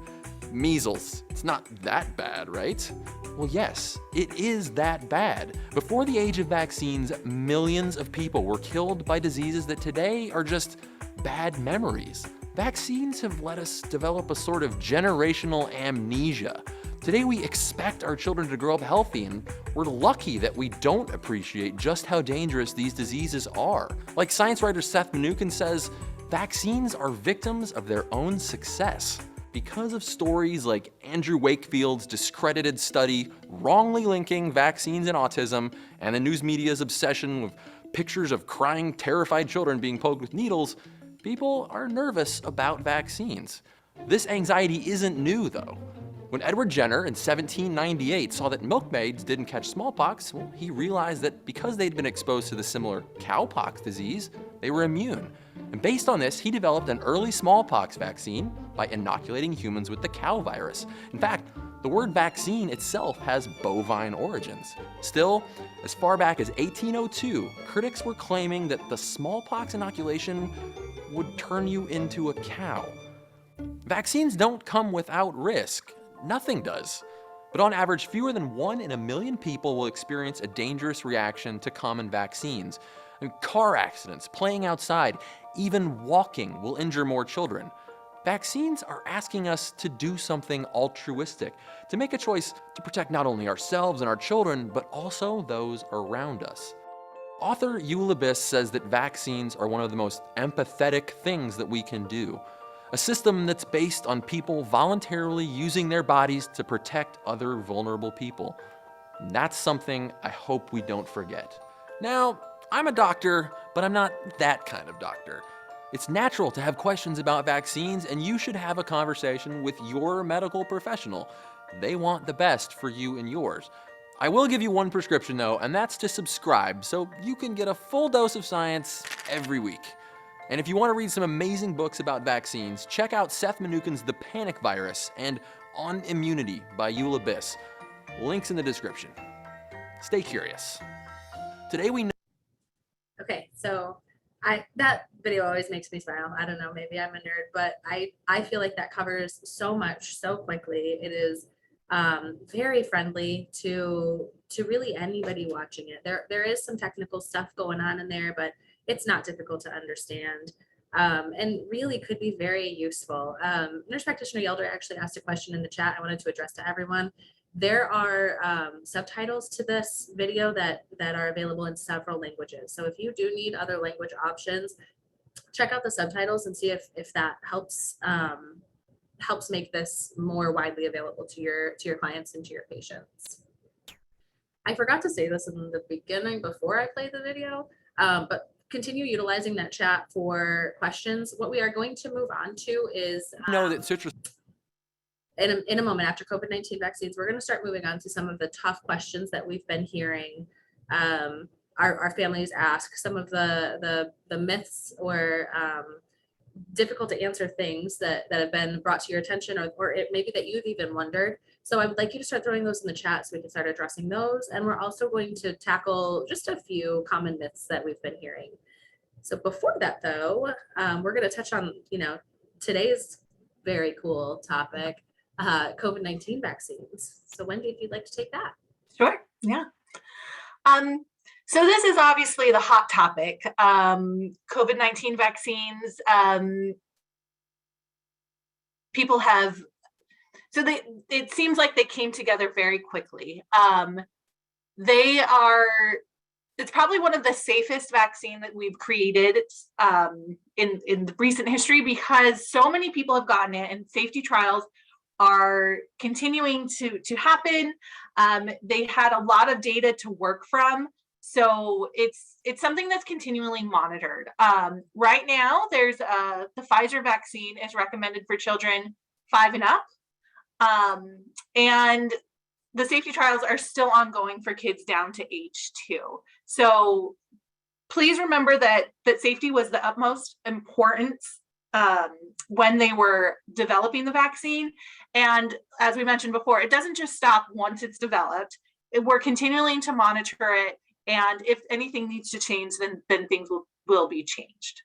measles, it's not that bad, right? Well, yes, it is that bad. Before the age of vaccines, millions of people were killed by diseases that today are just bad memories. Vaccines have let us develop a sort of generational amnesia. Today we expect our children to grow up healthy, and we're lucky that we don't appreciate just how dangerous these diseases are. Like science writer Seth Mnookin says, vaccines are victims of their own success. Because of stories like Andrew Wakefield's discredited study wrongly linking vaccines and autism, and the news media's obsession with pictures of crying, terrified children being poked with needles, people are nervous about vaccines. This anxiety isn't new, though. When Edward Jenner in 1798 saw that milkmaids didn't catch smallpox, well, he realized that because they'd been exposed to the similar cowpox disease, they were immune. And based on this, he developed an early smallpox vaccine by inoculating humans with the cow virus. In fact, the word vaccine itself has bovine origins. Still, as far back as 1802, critics were claiming that the smallpox inoculation would turn you into a cow. Vaccines don't come without risk. Nothing does. But on average, fewer than 1 in a million people will experience a dangerous reaction to common vaccines. Car accidents, playing outside, even walking will injure more children. Vaccines are asking us to do something altruistic, to make a choice to protect not only ourselves and our children, but also those around us. Author Eula Biss says that vaccines are one of the most empathetic things that we can do. A system that's based on people voluntarily using their bodies to protect other vulnerable people. And that's something I hope we don't forget. Now, I'm a doctor, but I'm not that kind of doctor. It's natural to have questions about vaccines, and you should have a conversation with your medical professional. They want the best for you and yours. I will give you one prescription though, and that's to subscribe so you can get a full dose of science every week. And if you want to read some amazing books about vaccines, check out Seth Mnookin's The Panic Virus and On Immunity by Eula Biss. Links in the description. Stay curious. Today we know. Okay, so that video always makes me smile. I don't know, maybe I'm a nerd, but I feel like that covers so much so quickly. It is very friendly to really anybody watching it. There is some technical stuff going on in there, but it's not difficult to understand. And really could be very useful. Nurse practitioner Yelder actually asked a question in the chat I wanted to address to everyone. There are subtitles to this video that are available in several languages. So if you do need other language options, check out the subtitles and see if that helps make this more widely available to your clients and to your patients. I forgot to say this in the beginning before I played the video, but continue utilizing that chat for questions. What we are going to move on to is know that citrus. In a moment after COVID-19 vaccines, we're going to start moving on to some of the tough questions that we've been hearing our families ask, some of the myths or difficult to answer things that have been brought to your attention, or it maybe that you've even wondered. So I would like you to start throwing those in the chat so we can start addressing those. And we're also going to tackle just a few common myths that we've been hearing. So before that though, we're going to touch on, today's very cool topic, COVID-19 vaccines. So Wendy, if you'd like to take that. Sure, yeah. So this is obviously the hot topic, COVID-19 vaccines. People have, it seems like they came together very quickly. It's probably one of the safest vaccine that we've created in the recent history, because so many people have gotten it and safety trials are continuing to happen. They had a lot of data to work from. So it's something that's continually monitored. Right now, there's the Pfizer vaccine is recommended for children 5 and up. And the safety trials are still ongoing for kids down to age 2. So please remember that safety was the utmost importance when they were developing the vaccine. And as we mentioned before, it doesn't just stop once it's developed. We're continuing to monitor it. And if anything needs to change, then things will be changed.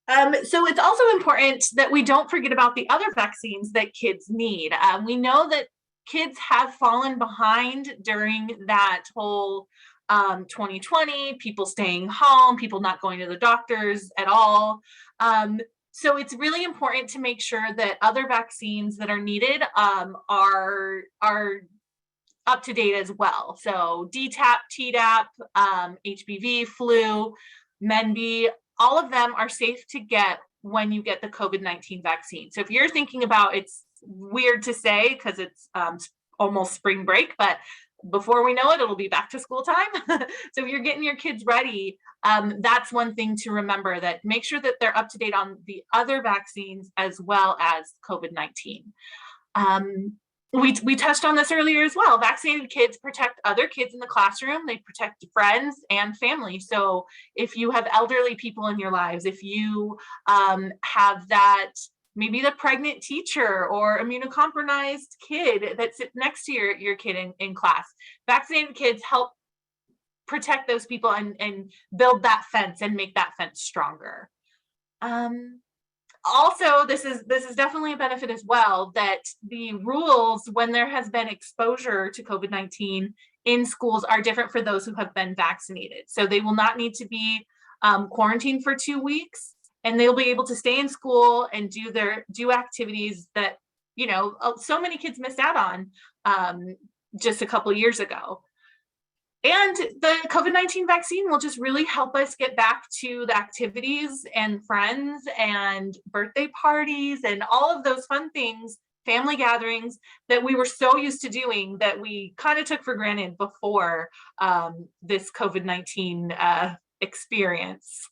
So it's also important that we don't forget about the other vaccines that kids need. We know that kids have fallen behind during that whole 2020, people staying home, people not going to the doctors at all. So it's really important to make sure that other vaccines that are needed are up to date as well. So DTaP, Tdap, HPV, flu, MenB, all of them are safe to get when you get the COVID-19 vaccine. So if you're thinking about, it's weird to say because it's almost spring break, but before we know it, it'll be back to school time. So if you're getting your kids ready, that's one thing to remember, that make sure that they're up to date on the other vaccines as well as COVID-19. We touched on this earlier as well. Vaccinated kids protect other kids in the classroom. They protect friends and family. So if you have elderly people in your lives, if you have that, maybe the pregnant teacher or immunocompromised kid that sits next to your kid in class, vaccinated kids help protect those people and build that fence and make that fence stronger. Also, this is definitely a benefit as well, that the rules when there has been exposure to COVID-19 in schools are different for those who have been vaccinated. So they will not need to be quarantined for 2 weeks, and they'll be able to stay in school and do activities that, so many kids missed out on just a couple years ago. And the COVID-19 vaccine will just really help us get back to the activities and friends and birthday parties and all of those fun things, family gatherings that we were so used to doing that we kind of took for granted before this COVID-19 experience.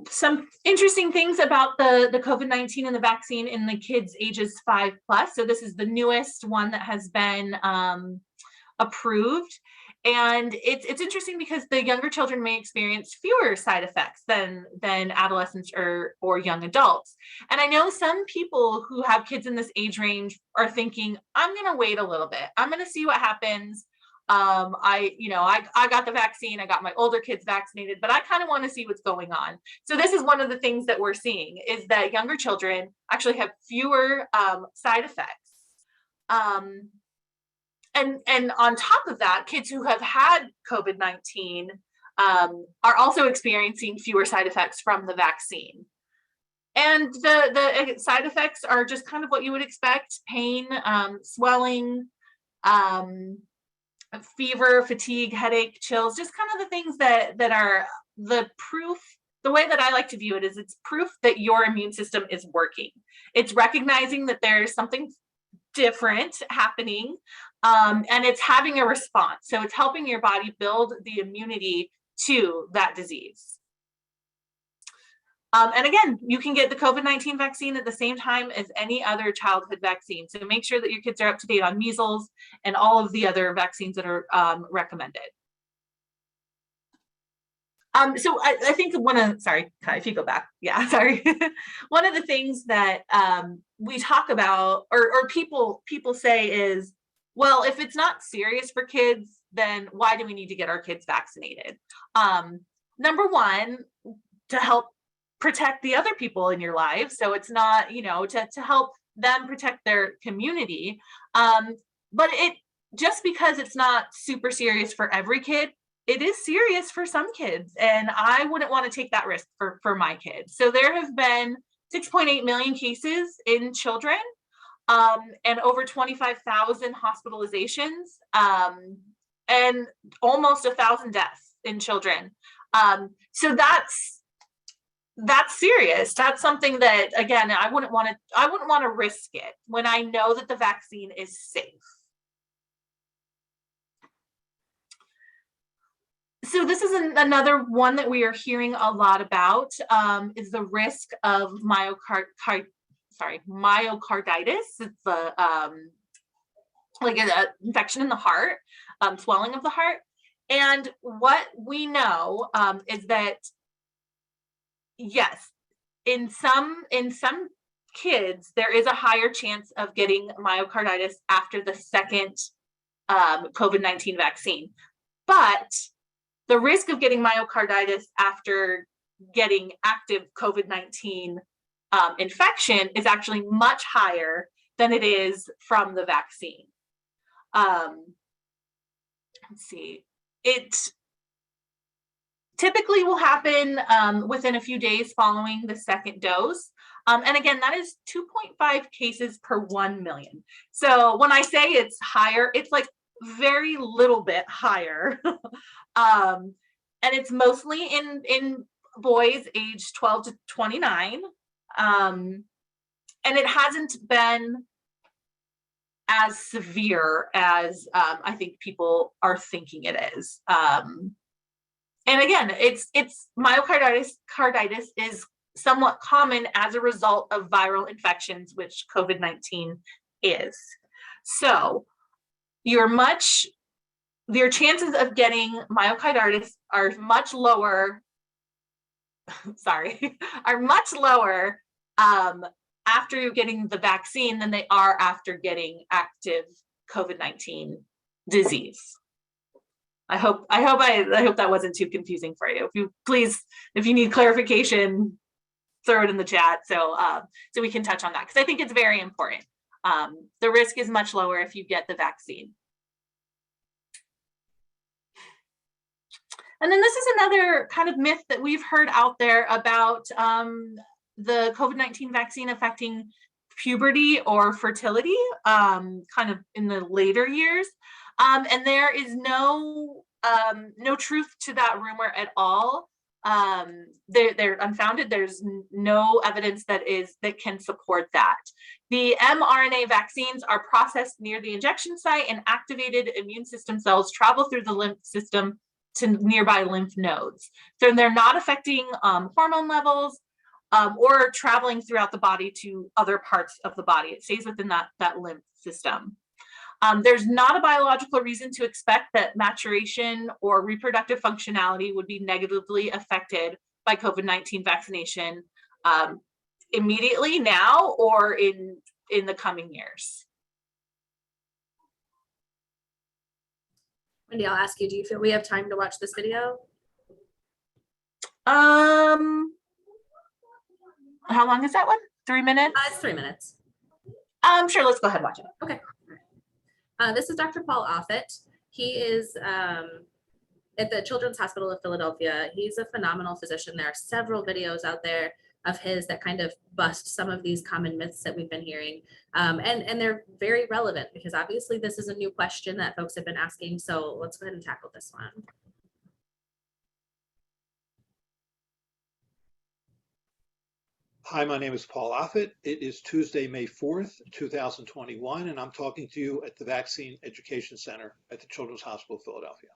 Some interesting things about the COVID-19 and the vaccine in the kids ages 5+. So this is the newest one that has been approved. And it's interesting because the younger children may experience fewer side effects than adolescents or young adults. And I know some people who have kids in this age range are thinking, I'm going to wait a little bit. I'm going to see what happens. I got the vaccine, I got my older kids vaccinated, but I kind of want to see what's going on. So this is one of the things that we're seeing is that younger children actually have fewer side effects. And on top of that, kids who have had COVID-19 are also experiencing fewer side effects from the vaccine. And the side effects are just kind of what you would expect: pain, swelling, fever, fatigue, headache, chills, just kind of the things that are the proof. The way that I like to view it is it's proof that your immune system is working. It's recognizing that there's something different happening, and it's having a response. So it's helping your body build the immunity to that disease. And again, you can get the COVID-19 vaccine at the same time as any other childhood vaccine. So make sure that your kids are up to date on measles and all of the other vaccines that are recommended. So I think sorry, if you go back, yeah, sorry. One of the things that we talk about or people say is, well, if it's not serious for kids, then why do we need to get our kids vaccinated? Number one, to help protect the other people in your life. So it's not, to help them protect their community. But just because it's not super serious for every kid, it is serious for some kids. And I wouldn't want to take that risk for my kids. So there have been 6.8 million cases in children, and over 25,000 hospitalizations, and almost 1,000 deaths in children. So that's serious. That's something that, again, I wouldn't want to risk it when I know that the vaccine is safe. So this is another one that we are hearing a lot about, is the risk of myocarditis. It's like an infection in the heart, swelling of the heart. And what we know is that, yes, in some kids, there is a higher chance of getting myocarditis after the second COVID-19 vaccine. But the risk of getting myocarditis after getting active COVID-19 infection is actually much higher than it is from the vaccine. Let's see. It typically will happen within a few days following the second dose. And again, that is 2.5 cases per 1 million. So when I say it's higher, it's like very little bit higher. And it's mostly in boys aged 12 to 29. And it hasn't been as severe as I think people are thinking it is. And again, it's myocarditis is somewhat common as a result of viral infections, which COVID-19 is. So your chances of getting myocarditis are much lower. Are much lower after you're getting the vaccine than they are after getting active COVID-19 disease. I hope that wasn't too confusing for you. If you need clarification, throw it in the chat so we can touch on that, because I think it's very important. The risk is much lower if you get the vaccine. And then this is another kind of myth that we've heard out there about the COVID-19 vaccine affecting puberty or fertility, kind of in the later years. And there is no truth to that rumor at all. They're unfounded. There's no evidence that can support that. The mRNA vaccines are processed near the injection site, and activated immune system cells travel through the lymph system to nearby lymph nodes. So they're not affecting hormone levels or traveling throughout the body to other parts of the body. It stays within that lymph system. There's not a biological reason to expect that maturation or reproductive functionality would be negatively affected by COVID-19 vaccination immediately now or in the coming years. Wendy, I'll ask you, do you feel we have time to watch this video? How long is that one? 3 minutes? It's 3 minutes. Sure, let's go ahead and watch it. Okay. This is Dr. Paul Offit. He is at the Children's Hospital of Philadelphia. He's a phenomenal physician. There are several videos out there of his that kind of bust some of these common myths that we've been hearing. And they're very relevant because obviously this is a new question that folks have been asking. So let's go ahead and tackle this one. Hi, my name is Paul Offit. It is Tuesday, May 4th, 2021, and I'm talking to you at the Vaccine Education Center at the Children's Hospital of Philadelphia.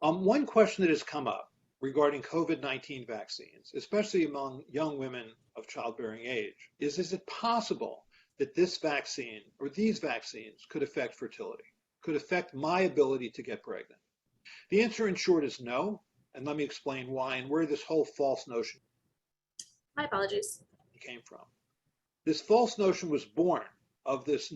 One question that has come up regarding COVID-19 vaccines, especially among young women of childbearing age, is it possible that this vaccine or these vaccines could affect fertility, could affect my ability to get pregnant? The answer in short is no, and let me explain why and where this whole false notion My apologies. came from. This false notion was born of this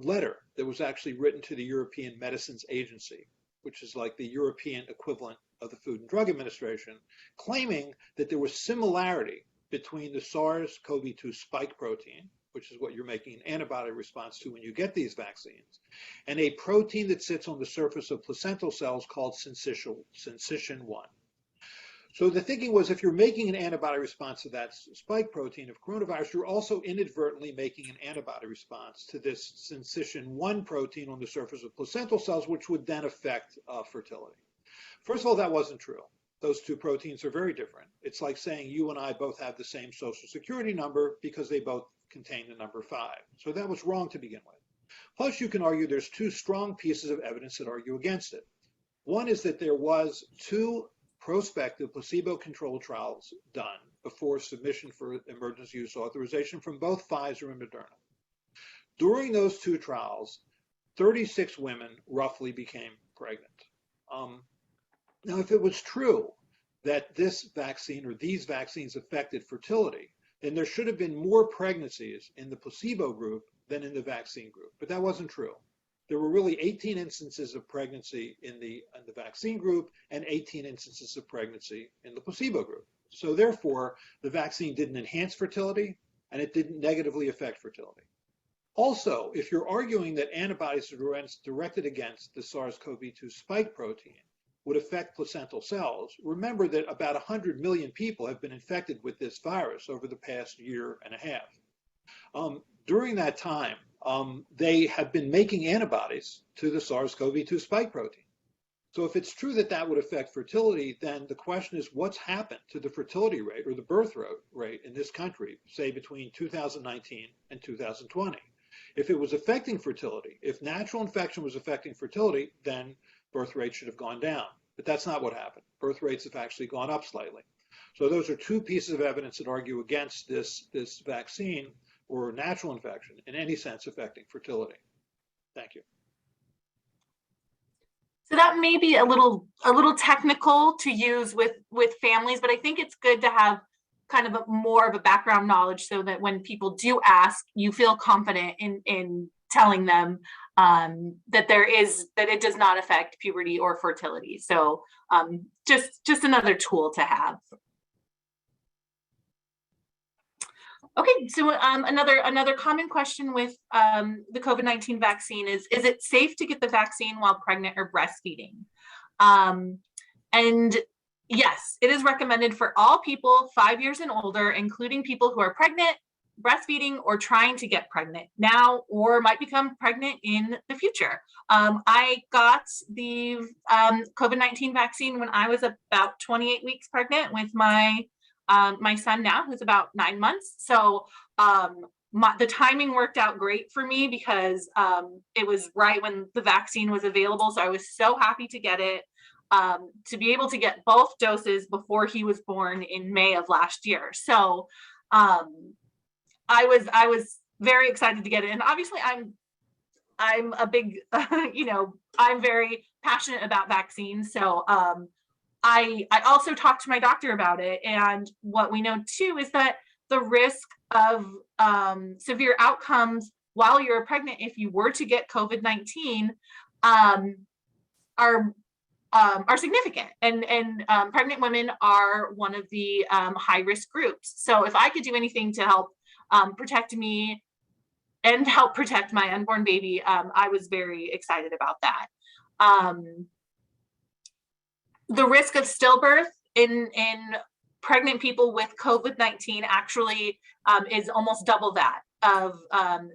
letter that was actually written to the European Medicines Agency, which is like the European equivalent of the Food and Drug Administration, claiming that there was similarity between the SARS-CoV-2 spike protein, which is what you're making an antibody response to when you get these vaccines, and a protein that sits on the surface of placental cells called syncytin-1. So the thinking was if you're making an antibody response to that spike protein of coronavirus, you're also inadvertently making an antibody response to this syncytin-1 protein on the surface of placental cells, which would then affect fertility. First of all, that wasn't true. Those two proteins are very different. It's like saying you and I both have the same social security number because they both contain the number 5. So that was wrong to begin with. Plus, you can argue there's two strong pieces of evidence that argue against it. One is that there was 2 prospective placebo-controlled trials done before submission for emergency use authorization from both Pfizer and Moderna. During those 2 trials, 36 women roughly became pregnant. Now, if it was true that this vaccine or these vaccines affected fertility, then there should have been more pregnancies in the placebo group than in the vaccine group, but that wasn't true. There were really 18 instances of pregnancy in the vaccine group and 18 instances of pregnancy in the placebo group. So therefore, the vaccine didn't enhance fertility and it didn't negatively affect fertility. Also, if you're arguing that antibodies directed against the SARS-CoV-2 spike protein would affect placental cells, remember that about 100 million people have been infected with this virus over the past year and a half. During that time, they have been making antibodies to the SARS-CoV-2 spike protein. So if it's true that that would affect fertility, then the question is what's happened to the fertility rate or the birth rate in this country, say between 2019 and 2020? If it was affecting fertility, if natural infection was affecting fertility, then birth rates should have gone down. But that's not what happened. Birth rates have actually gone up slightly. So those are 2 pieces of evidence that argue against this vaccine or natural infection in any sense affecting fertility. Thank you. So that may be a little technical to use with families, but I think it's good to have kind of more of a background knowledge so that when people do ask, you feel confident in telling them that it does not affect puberty or fertility. So just another tool to have. Okay, so another common question with the COVID-19 vaccine is it safe to get the vaccine while pregnant or breastfeeding? And yes, it is recommended for all people 5 years and older, including people who are pregnant, breastfeeding, or trying to get pregnant now or might become pregnant in the future. I got the COVID-19 vaccine when I was about 28 weeks pregnant with my son now, who's about 9 months. So the timing worked out great for me because it was right when the vaccine was available. So I was so happy to get it, to be able to get both doses before he was born in May of last year. So I was very excited to get it. And obviously I'm a big, I'm very passionate about vaccines. So I also talked to my doctor about it. And what we know too is that the risk of severe outcomes while you're pregnant, if you were to get COVID-19, are significant. And pregnant women are one of the high risk groups. So if I could do anything to help protect me and help protect my unborn baby, I was very excited about that. The risk of stillbirth in pregnant people with COVID-19 actually is almost double that of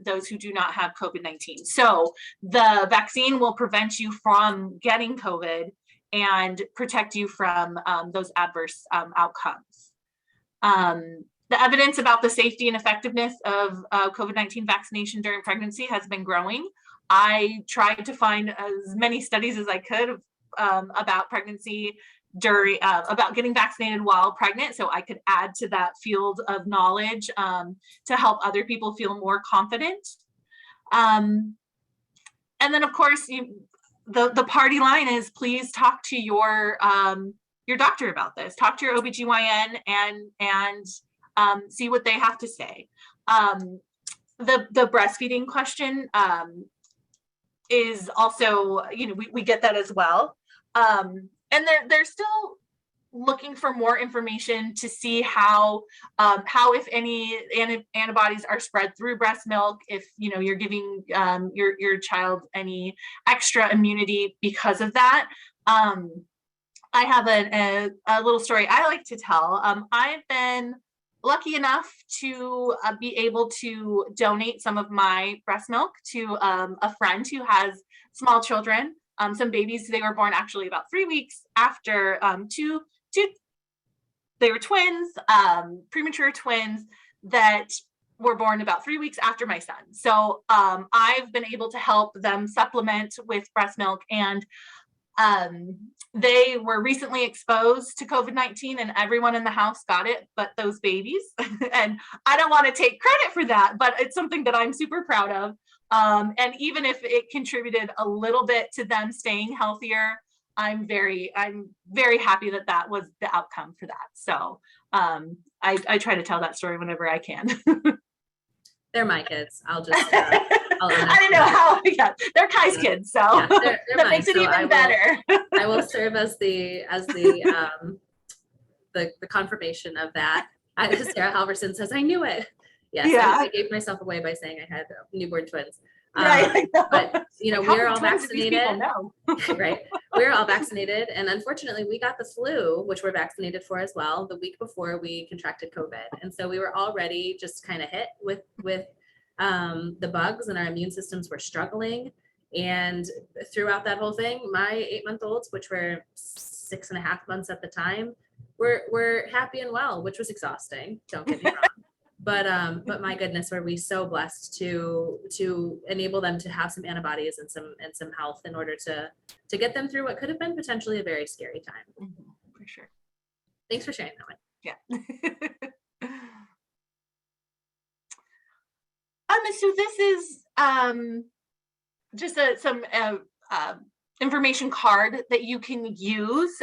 those who do not have COVID-19. So the vaccine will prevent you from getting COVID and protect you from those adverse outcomes. The evidence about the safety and effectiveness of COVID-19 vaccination during pregnancy has been growing. I tried to find as many studies as I could about pregnancy during about getting vaccinated while pregnant, so I could add to that field of knowledge to help other people feel more confident. And then, of course, the party line is please talk to your doctor about this. Talk to your OBGYN and see what they have to say. The breastfeeding question is also, we get that as well. And they're still looking for more information to see how if any antibodies are spread through breast milk, if you're giving your child any extra immunity because of that. I have a little story I like to tell. I've been lucky enough to be able to donate some of my breast milk to a friend who has small children. Some babies, they were born actually about 3 weeks after they were twins, premature twins that were born about 3 weeks after my son. So I've been able to help them supplement with breast milk, and they were recently exposed to COVID-19 and everyone in the house got it, but those babies. And I don't want to take credit for that, but it's something that I'm super proud of. And even if it contributed a little bit to them staying healthier, I'm very happy that that was the outcome for that. So I try to tell that story whenever I can. They're my kids. I'll just. I didn't know how. Yeah, they're Kai's kids, so yeah, they're that mine, makes it so even better. I will serve as the confirmation of that. Sarah Halverson says, "I knew it." Yes, Yeah. I gave myself away by saying I had newborn twins. Right. But we're all twins do these vaccinated, people know? right? We're all vaccinated, and unfortunately, we got the flu, which we're vaccinated for as well, the week before we contracted COVID, and so we were already just kind of hit with the bugs, and our immune systems were struggling. And throughout that whole thing, my 8-month-olds, which were 6.5 months at the time, were happy and well, which was exhausting. Don't get me wrong. But my goodness, were we so blessed to enable them to have some antibodies and some health in order to get them through what could have been potentially a very scary time. Mm-hmm, for sure. Thanks for sharing that one. Yeah. So this is just some information card that you can use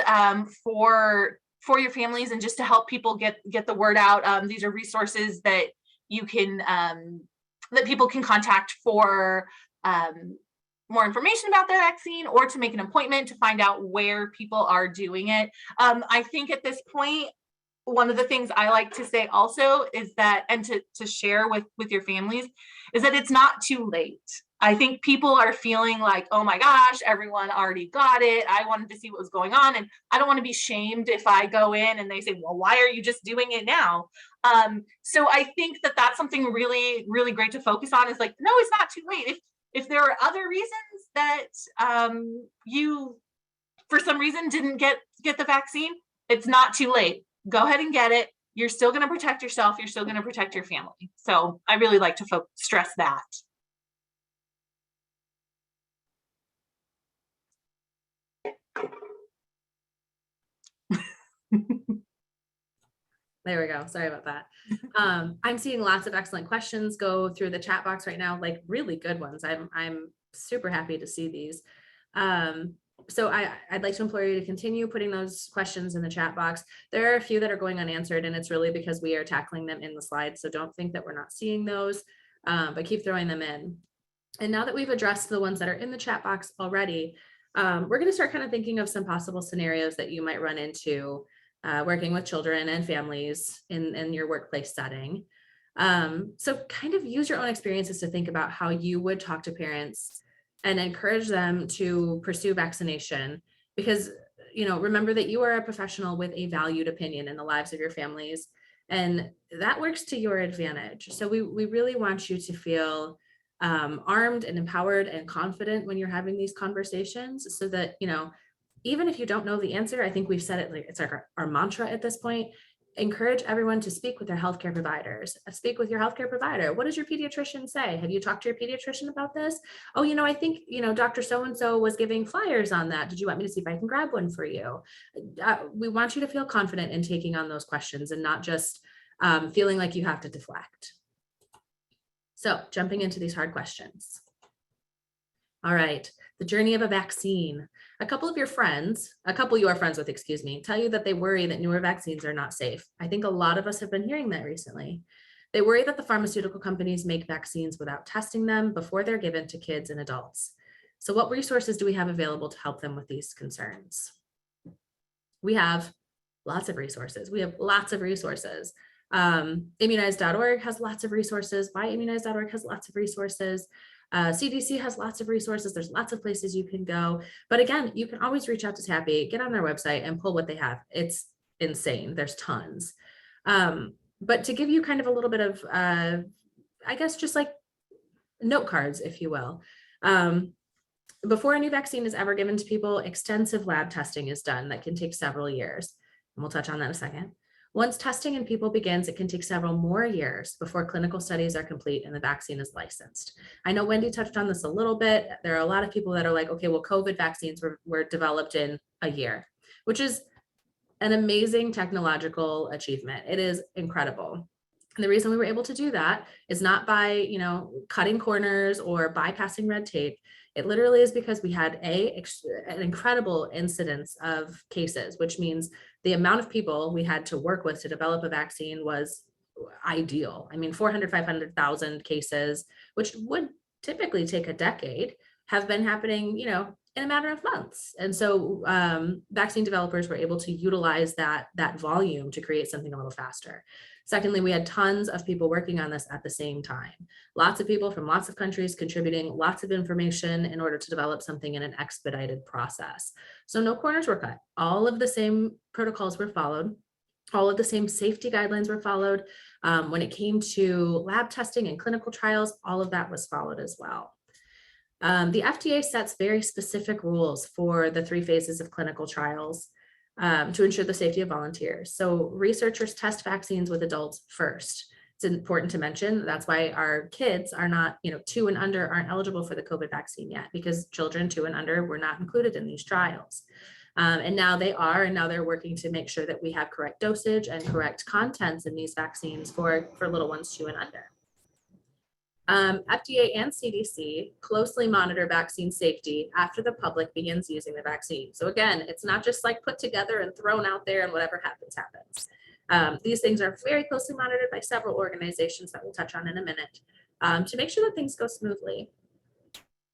for your families and just to help people get the word out. These are resources that you can that people can contact for more information about the vaccine or to make an appointment to find out where people are doing it. I think at this point, one of the things I like to say also is that, and to share with your families, is that it's not too late. I think people are feeling like, oh my gosh, everyone already got it. I wanted to see what was going on. And I don't want to be shamed if I go in and they say, well, why are you just doing it now? So I think that that's something really, really great to focus on, is like, no, it's not too late. If there are other reasons that you, for some reason, didn't get the vaccine, it's not too late. Go ahead and get it. you're still going to protect yourself. You're still going to protect your family. So I really like to stress that. There we go. Sorry about that. I'm seeing lots of excellent questions go through the chat box right now, like really good ones. I'm super happy to see these. So I'd like to implore you to continue putting those questions in the chat box. There are a few that are going unanswered, and it's really because we are tackling them in the slides. So don't think that we're not seeing those, but keep throwing them in. And now that we've addressed the ones that are in the chat box already, we're going to start kind of thinking of some possible scenarios that you might run into working with children and families in your workplace setting. So kind of use your own experiences to think about how you would talk to parents and encourage them to pursue vaccination, because, you know, remember that you are a professional with a valued opinion in the lives of your families, and that works to your advantage. So we really want you to feel armed and empowered and confident when you're having these conversations, so that, you know, even if you don't know the answer, I think we've said it, like it's like our mantra at this point. Encourage everyone to speak with their healthcare providers. Speak with your healthcare provider. What does your pediatrician say? Have you talked to your pediatrician about this? Oh, you know, I think, you know, Dr. So-and-so was giving flyers on that. Did you want me to see if I can grab one for you? We want you to feel confident in taking on those questions and not just feeling like you have to deflect. So jumping into these hard questions. All right, the journey of a vaccine. A couple you are friends with, excuse me, tell you that they worry that newer vaccines are not safe. I think a lot of us have been hearing that recently. They worry that the pharmaceutical companies make vaccines without testing them before they're given to kids and adults. So what resources do we have available to help them with these concerns? We have lots of resources. Immunize.org has lots of resources. Immunize.org has lots of resources. CDC has lots of resources. There's lots of places you can go. But again, you can always reach out to TAPI, get on their website and pull what they have. It's insane. There's tons. But to give you kind of a little bit of, I guess, just like note cards, if you will. Before a new vaccine is ever given to people, extensive lab testing is done that can take several years. And we'll touch on that in a second. Once testing in people begins, it can take several more years before clinical studies are complete and the vaccine is licensed. I know Wendy touched on this a little bit. There are a lot of people that are like, okay, well, COVID vaccines were developed in a year, which is an amazing technological achievement. It is incredible. And the reason we were able to do that is not by, you know, cutting corners or bypassing red tape. It literally is because we had an incredible incidence of cases, which means the amount of people we had to work with to develop a vaccine was ideal. I mean, 400, 500,000 cases, which would typically take a decade, have been happening, you know, in a matter of months. And so vaccine developers were able to utilize that volume to create something a little faster. Secondly, we had tons of people working on this at the same time. Lots of people from lots of countries contributing lots of information in order to develop something in an expedited process. So no corners were cut. All of the same protocols were followed. All of the same safety guidelines were followed. When it came to lab testing and clinical trials, all of that was followed as well. The FDA sets very specific rules for the 3 phases of clinical trials to ensure the safety of volunteers. So researchers test vaccines with adults first. It's important to mention that's why our kids are not, you know, 2 and under aren't eligible for the COVID vaccine yet, because children 2 and under were not included in these trials. And now they are, and now they're working to make sure that we have correct dosage and correct contents in these vaccines for little ones 2 and under. FDA and CDC closely monitor vaccine safety after the public begins using the vaccine. So again, it's not just like put together and thrown out there and whatever happens, happens. These things are very closely monitored by several organizations that we'll touch on in a minute to make sure that things go smoothly.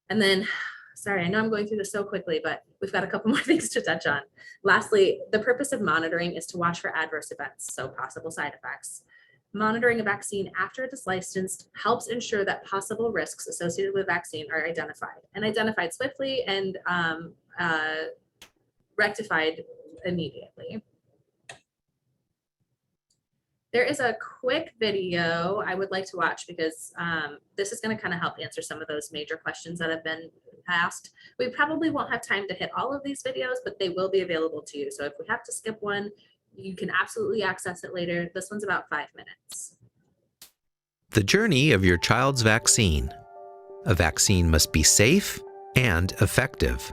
And then, sorry, I know I'm going through this so quickly, but we've got a couple more things to touch on. Lastly, the purpose of monitoring is to watch for adverse events, so possible side effects. Monitoring a vaccine after it is licensed helps ensure that possible risks associated with vaccine are identified swiftly and rectified immediately. There is a quick video I would like to watch because this is going to kind of help answer some of those major questions that have been asked. We probably won't have time to hit all of these videos, but they will be available to you. So if we have to skip one, you can absolutely access it later. This one's about 5 minutes. The journey of your child's vaccine. A vaccine must be safe and effective.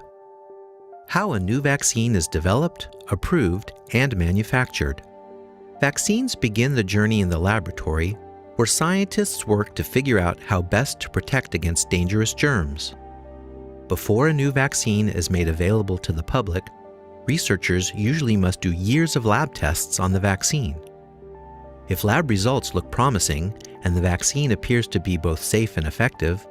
How a new vaccine is developed, approved, and manufactured. Vaccines begin the journey in the laboratory, where scientists work to figure out how best to protect against dangerous germs. Before a new vaccine is made available to the public, researchers usually must do years of lab tests on the vaccine. If lab results look promising and the vaccine appears to be both safe and effective,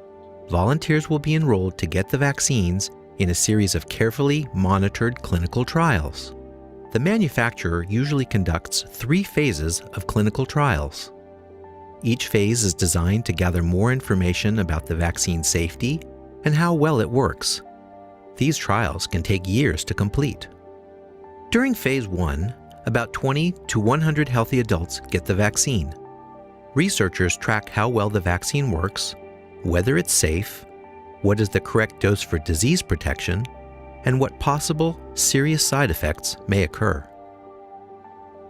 volunteers will be enrolled to get the vaccines in a series of carefully monitored clinical trials. The manufacturer usually conducts 3 phases of clinical trials. Each phase is designed to gather more information about the vaccine's safety and how well it works. These trials can take years to complete. During phase 1, about 20 to 100 healthy adults get the vaccine. Researchers track how well the vaccine works, whether it's safe, what is the correct dose for disease protection, and what possible serious side effects may occur.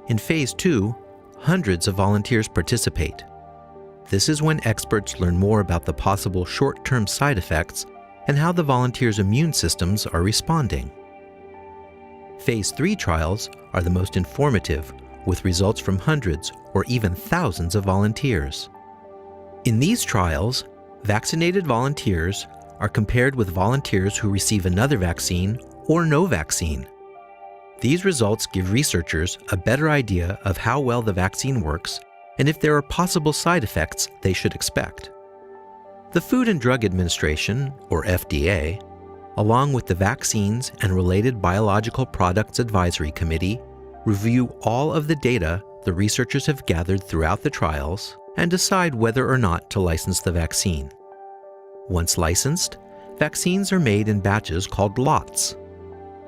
In phase 2, hundreds of volunteers participate. This is when experts learn more about the possible short-term side effects and how the volunteers' immune systems are responding. Phase 3 trials are the most informative, with results from hundreds or even thousands of volunteers. In these trials, vaccinated volunteers are compared with volunteers who receive another vaccine or no vaccine. These results give researchers a better idea of how well the vaccine works and if there are possible side effects they should expect. The Food and Drug Administration, or FDA, along with the Vaccines and Related Biological Products Advisory Committee, review all of the data the researchers have gathered throughout the trials and decide whether or not to license the vaccine. Once licensed, vaccines are made in batches called lots.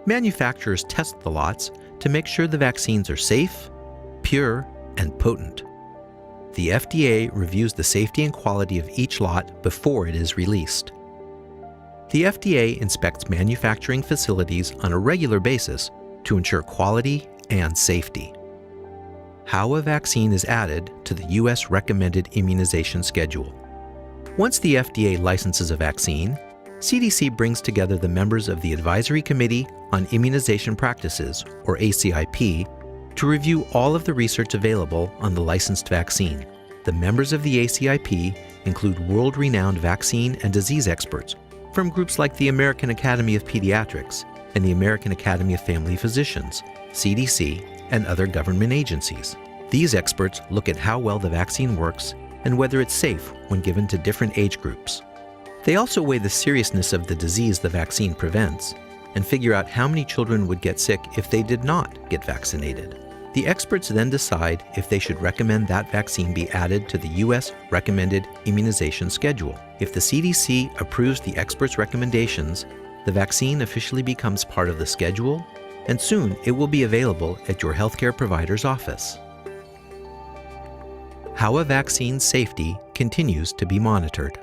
Manufacturers test the lots to make sure the vaccines are safe, pure, and potent. The FDA reviews the safety and quality of each lot before it is released. The FDA inspects manufacturing facilities on a regular basis to ensure quality and safety. How a vaccine is added to the U.S. recommended immunization schedule. Once the FDA licenses a vaccine, CDC brings together the members of the Advisory Committee on Immunization Practices, or ACIP, to review all of the research available on the licensed vaccine. The members of the ACIP include world-renowned vaccine and disease experts from groups like the American Academy of Pediatrics and the American Academy of Family Physicians, CDC, and other government agencies. These experts look at how well the vaccine works and whether it's safe when given to different age groups. They also weigh the seriousness of the disease the vaccine prevents and figure out how many children would get sick if they did not get vaccinated. The experts then decide if they should recommend that vaccine be added to the U.S. recommended immunization schedule. If the CDC approves the experts' recommendations, the vaccine officially becomes part of the schedule, and soon it will be available at your healthcare provider's office. How a vaccine's safety continues to be monitored.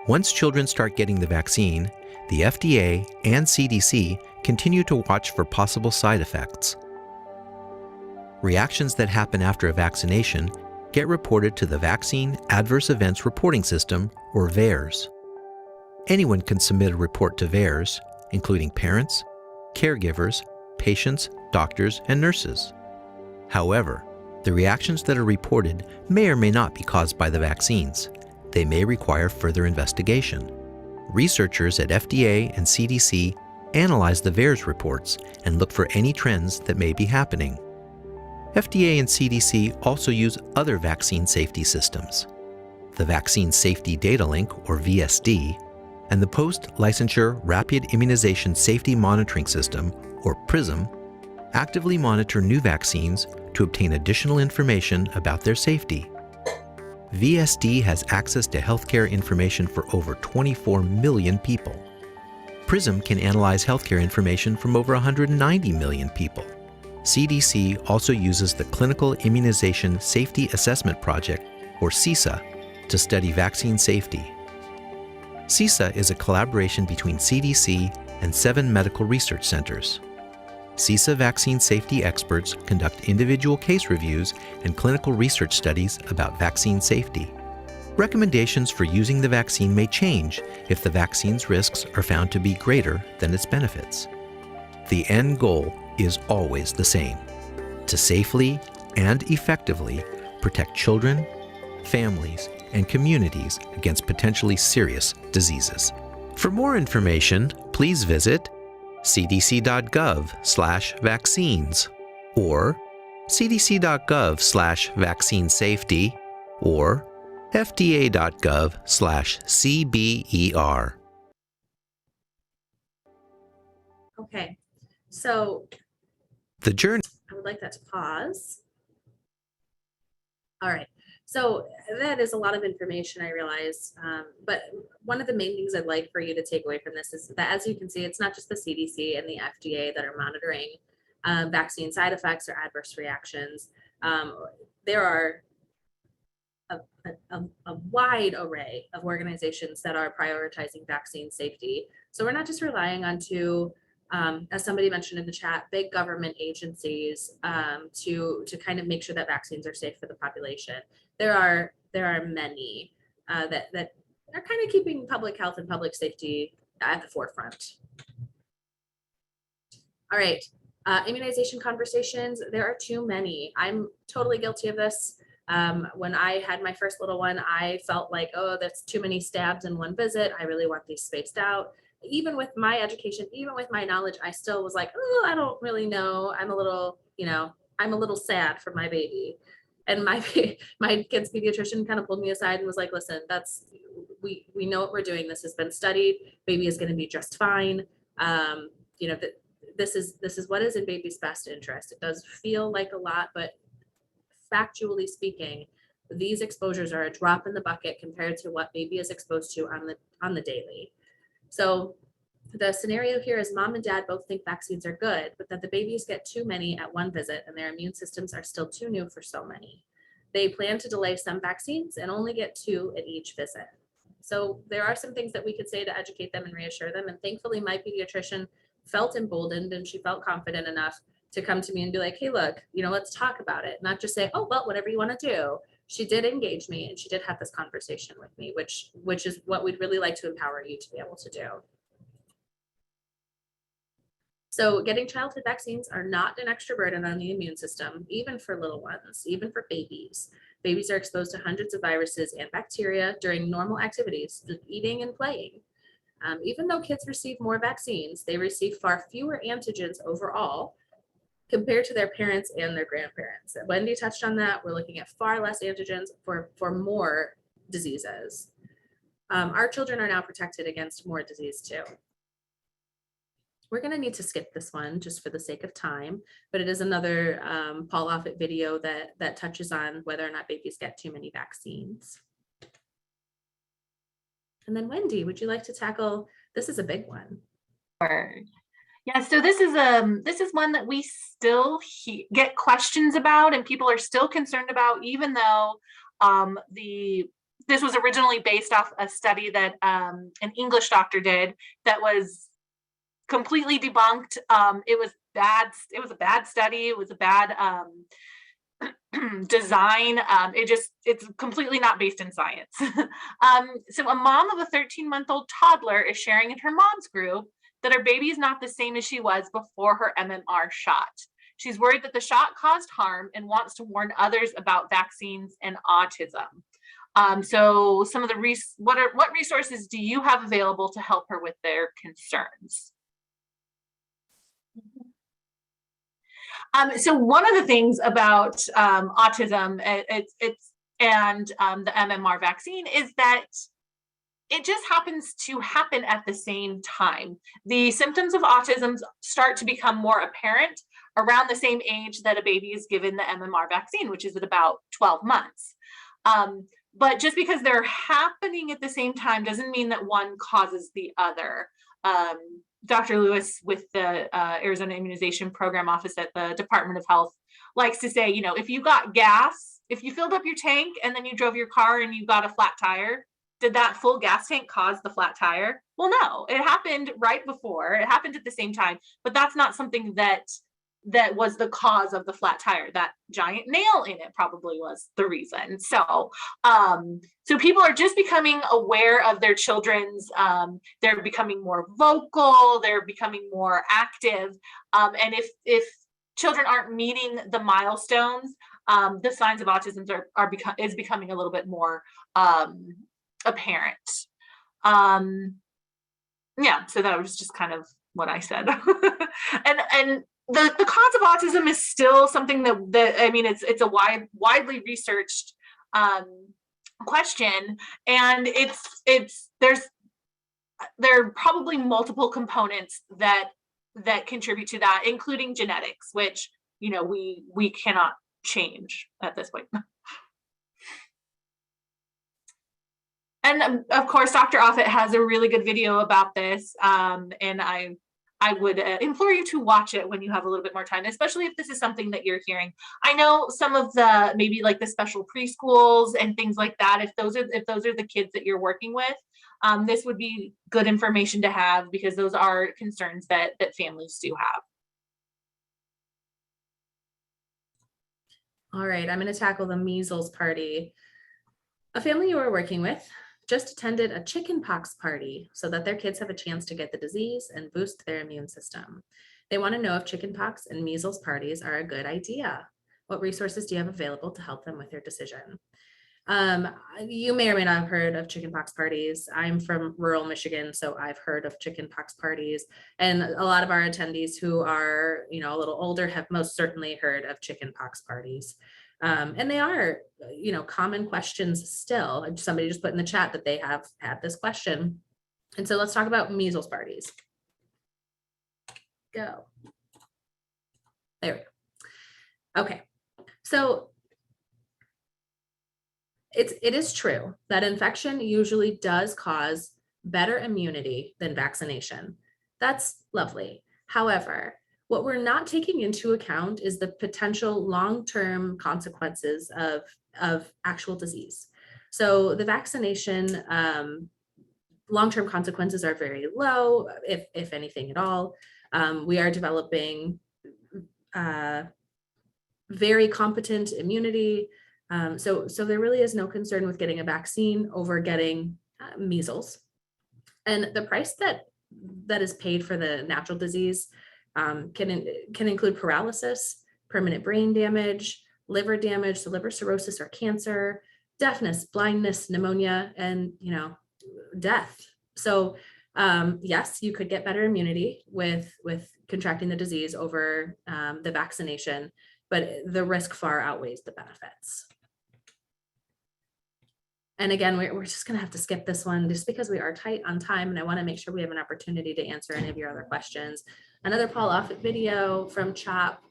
Once children start getting the vaccine, the FDA and CDC continue to watch for possible side effects. Reactions that happen after a vaccination get reported to the Vaccine Adverse Events Reporting System, or VAERS. Anyone can submit a report to VAERS, including parents, caregivers, patients, doctors, and nurses. However, the reactions that are reported may or may not be caused by the vaccines. They may require further investigation. Researchers at FDA and CDC analyze the VAERS reports and look for any trends that may be happening. FDA and CDC also use other vaccine safety systems. The Vaccine Safety Data Link, or VSD, and the Post-Licensure Rapid Immunization Safety Monitoring System, or PRISM, actively monitor new vaccines to obtain additional information about their safety. VSD has access to healthcare information for over 24 million people. PRISM can analyze healthcare information from over 190 million people. CDC also uses the Clinical Immunization Safety Assessment Project, or CISA, to study vaccine safety. CISA is a collaboration between CDC and 7 medical research centers. CISA vaccine safety experts conduct individual case reviews and clinical research studies about vaccine safety. Recommendations for using the vaccine may change if the vaccine's risks are found to be greater than its benefits. The end goal is always the same: to safely and effectively protect children, families, and communities against potentially serious diseases. For more information, please visit cdc.gov/vaccines or cdc.gov/vaccine-safety or fda.gov/CBER. Okay, so The journey. I would like that to pause. All right, so that is a lot of information, I realize, but one of the main things I'd like for you to take away from this is that, as you can see, it's not just the CDC and the FDA that are monitoring vaccine side effects or adverse reactions. There are a wide array of organizations that are prioritizing vaccine safety. So we're not just relying on as somebody mentioned in the chat, big government agencies to kind of make sure that vaccines are safe for the population. There are many that are kind of keeping public health and public safety at the forefront. All right, immunization conversations. There are too many. I'm totally guilty of this. When I had my first little one, I felt like, oh, that's too many stabs in one visit. I really want these spaced out. Even with my education, even with my knowledge, I still was like, oh, I don't really know. I'm a little sad for my baby. And my kid's pediatrician kind of pulled me aside and was like, listen, we know what we're doing. This has been studied. Baby is going to be just fine. This is what is in baby's best interest. It does feel like a lot, but factually speaking, these exposures are a drop in the bucket compared to what baby is exposed to on the daily. So the scenario here is mom and dad both think vaccines are good, but that the babies get too many at one visit and their immune systems are still too new for so many. They plan to delay some vaccines and only get 2 at each visit. So there are some things that we could say to educate them and reassure them. And thankfully, my pediatrician felt emboldened and she felt confident enough to come to me and be like, hey, look, let's talk about it. Not just say, oh, well, whatever you want to do. She did engage me and she did have this conversation with me, which is what we'd really like to empower you to be able to do. So getting childhood vaccines are not an extra burden on the immune system, even for little ones, even for babies. Babies are exposed to hundreds of viruses and bacteria during normal activities, eating and playing. Even though kids receive more vaccines, they receive far fewer antigens overall compared to their parents and their grandparents. Wendy touched on that. We're looking at far less antigens for more diseases. Our children are now protected against more disease too. We're going to need to skip this one just for the sake of time, but it is another Paul Offit video that touches on whether or not babies get too many vaccines. And then Wendy, would you like to tackle, this is a big one. Sure. Yeah, so this is one that we still get questions about and people are still concerned about, even though this was originally based off a study that an English doctor did that was completely debunked. It was bad. It was a bad study. It was a bad design. It's completely not based in science. So a mom of a 13-month-old toddler is sharing in her mom's group that her baby is not the same as she was before her MMR shot. She's worried that the shot caused harm and wants to warn others about vaccines and autism. So some of the what resources do you have available to help her with their concerns? So one of the things about autism and the MMR vaccine is that it just happens to happen at the same time. The symptoms of autism start to become more apparent around the same age that a baby is given the MMR vaccine, which is at about 12 months. But just because they're happening at the same time doesn't mean that one causes the other. Dr. Lewis with the Arizona Immunization Program Office at the Department of Health likes to say, if you got gas, if you filled up your tank and then you drove your car and you got a flat tire, did that full gas tank cause the flat tire? Well, no, it happened right before. It happened at the same time, but that's not something that that was the cause of the flat tire. That giant nail in it probably was the reason. So, so people are just becoming aware of their children's, they're becoming more vocal, they're becoming more active. And if children aren't meeting the milestones, the signs of autism is becoming a little bit more apparent. Yeah, so that was just kind of what I said. and the cause of autism is still something that I mean, it's a widely researched question, and there are probably multiple components that contribute to that, including genetics, which, you know, we cannot change at this point. And of course, Dr. Offit has a really good video about this, and I would implore you to watch it when you have a little bit more time, especially if this is something that you're hearing. I know some of the, maybe like the special preschools and things like that, if those are the kids that you're working with, this would be good information to have, because those are concerns that families do have. All right, I'm going to tackle the measles party. A family you are working with just attended a chickenpox party so that their kids have a chance to get the disease and boost their immune system. They want to know if chickenpox and measles parties are a good idea. What resources do you have available to help them with their decision? You may or may not have heard of chickenpox parties. I'm from rural Michigan, so I've heard of chickenpox parties, and a lot of our attendees who are, you know, a little older have most certainly heard of chickenpox parties. And they are, you know, common questions still. Somebody just put in the chat that they have had this question. And so let's talk about measles parties. Go. There we go. Okay. So it is true that infection usually does cause better immunity than vaccination. That's lovely. However, what we're not taking into account is the potential long-term consequences of actual disease. So the vaccination long-term consequences are very low, if anything at all. We are developing very competent immunity. So there really is no concern with getting a vaccine over getting measles. And the price that is paid for the natural disease can include paralysis, permanent brain damage, liver damage, so liver cirrhosis or cancer, deafness, blindness, pneumonia, and, you know, death. So yes, you could get better immunity with contracting the disease over the vaccination, but the risk far outweighs the benefits. And again, we're just going to have to skip this one just because we are tight on time, and I want to make sure we have an opportunity to answer any of your other questions. Another Paul Offit video from CHOP.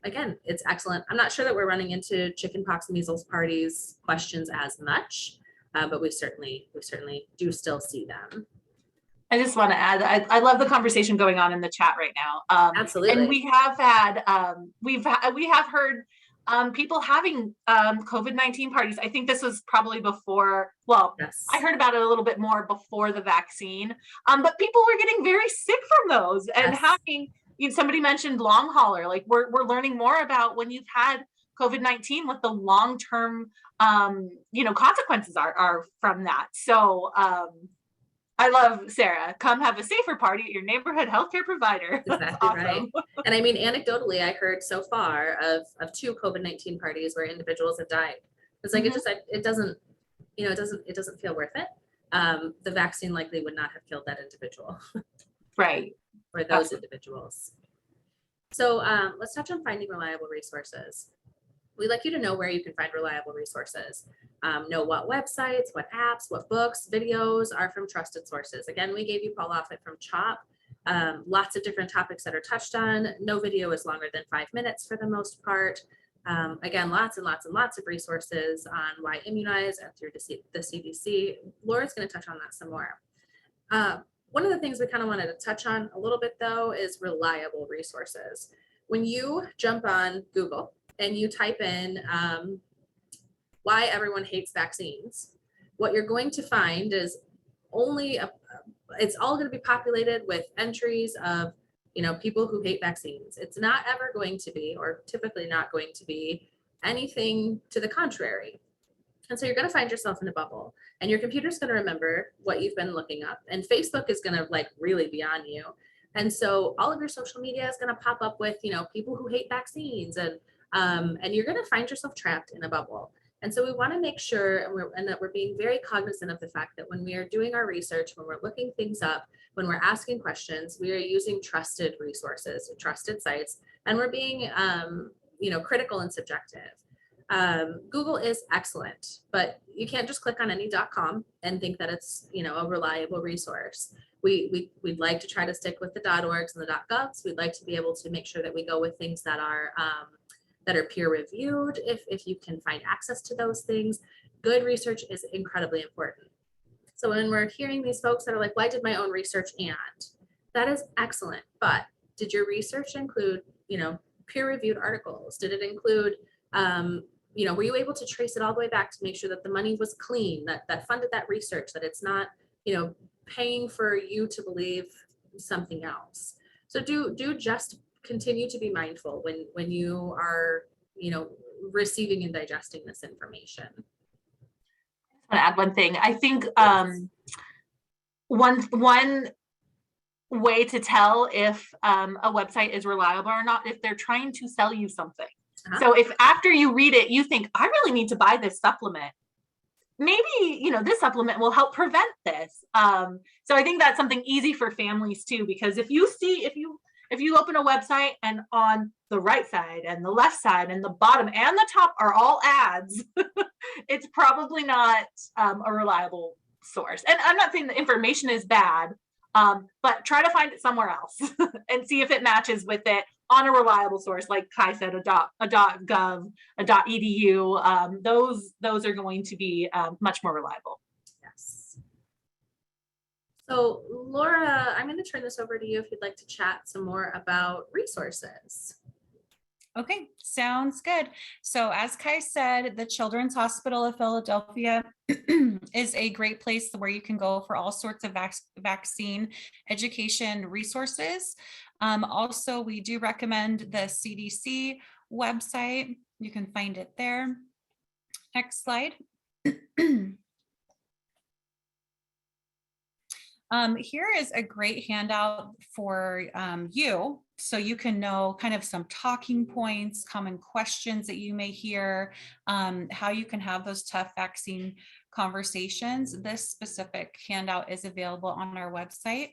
Again, it's excellent. I'm not sure that we're running into chickenpox, measles parties questions as much, but we certainly do still see them. I just want to add, I love the conversation going on in the chat right now. Absolutely. And we have had, we have heard people having COVID-19 parties. I think this was probably before, well, yes. I heard about it a little bit more before the vaccine, but people were getting very sick from those, and yes. Having, somebody mentioned long hauler, like we're learning more about when you've had COVID-19, what the long-term, consequences are from that. So, I love, Sarah, come have a safer party at your neighborhood healthcare provider. Exactly awesome. Right. And I mean, anecdotally, I heard so far of 2 COVID-19 parties where individuals have died. It's like, it doesn't feel worth it. The vaccine likely would not have killed that individual. Right. Or those individuals. So let's touch on finding reliable resources. We'd like you to know where you can find reliable resources. Know what websites, what apps, what books, videos are from trusted sources. Again, we gave you Paul Offit from CHOP. Lots of different topics that are touched on. No video is longer than 5 minutes for the most part. Again, lots and lots and lots of resources on why Immunize and through the CDC. Laura's going to touch on that some more. One of the things we kind of wanted to touch on a little bit, though, is reliable resources. When you jump on Google and you type in why everyone hates vaccines, what you're going to find is it's all going to be populated with entries of people who hate vaccines. It's not ever going to be, or typically not going to be, anything to the contrary. And so you're going to find yourself in a bubble, and your computer's going to remember what you've been looking up, and Facebook is going to like really be on you. And so all of your social media is going to pop up with, people who hate vaccines, and you're going to find yourself trapped in a bubble. And so we want to make sure and that we're being very cognizant of the fact that when we are doing our research, when we're looking things up, when we're asking questions, we are using trusted resources, trusted sites, and we're being, critical and subjective. Google is excellent, but you can't just click on any .com and think that it's, a reliable resource. We'd like to try to stick with the .orgs and the .govs. We'd like to be able to make sure that we go with things that are peer reviewed, if you can find access to those things. Good research is incredibly important. So when we're hearing these folks that are like, well, I did my own research, and that is excellent, but did your research include, peer reviewed articles? Did it include, were you able to trace it all the way back to make sure that the money was clean, that funded that research, that it's not, paying for you to believe something else? So do just continue to be mindful when you are, receiving and digesting this information. I want to add one thing. I think one way to tell if a website is reliable or not, if they're trying to sell you something. So if after you read it, you think, I really need to buy this supplement, maybe, this supplement will help prevent this. So I think that's something easy for families too, because if you open a website and on the right side and the left side and the bottom and the top are all ads, it's probably not a reliable source. And I'm not saying the information is bad, but try to find it somewhere else and see if it matches with it on a reliable source. Like Kai said, a .gov, a .edu, those are going to be much more reliable. Yes. So Laura, I'm going to turn this over to you if you'd like to chat some more about resources. Okay, sounds good. So as Kai said, the Children's Hospital of Philadelphia is a great place where you can go for all sorts of vaccine education resources. Also, we do recommend the CDC website. You can find it there. Next slide. Here is a great handout for you, so you can know kind of some talking points, common questions that you may hear, how you can have those tough vaccine conversations. This specific handout is available on our website.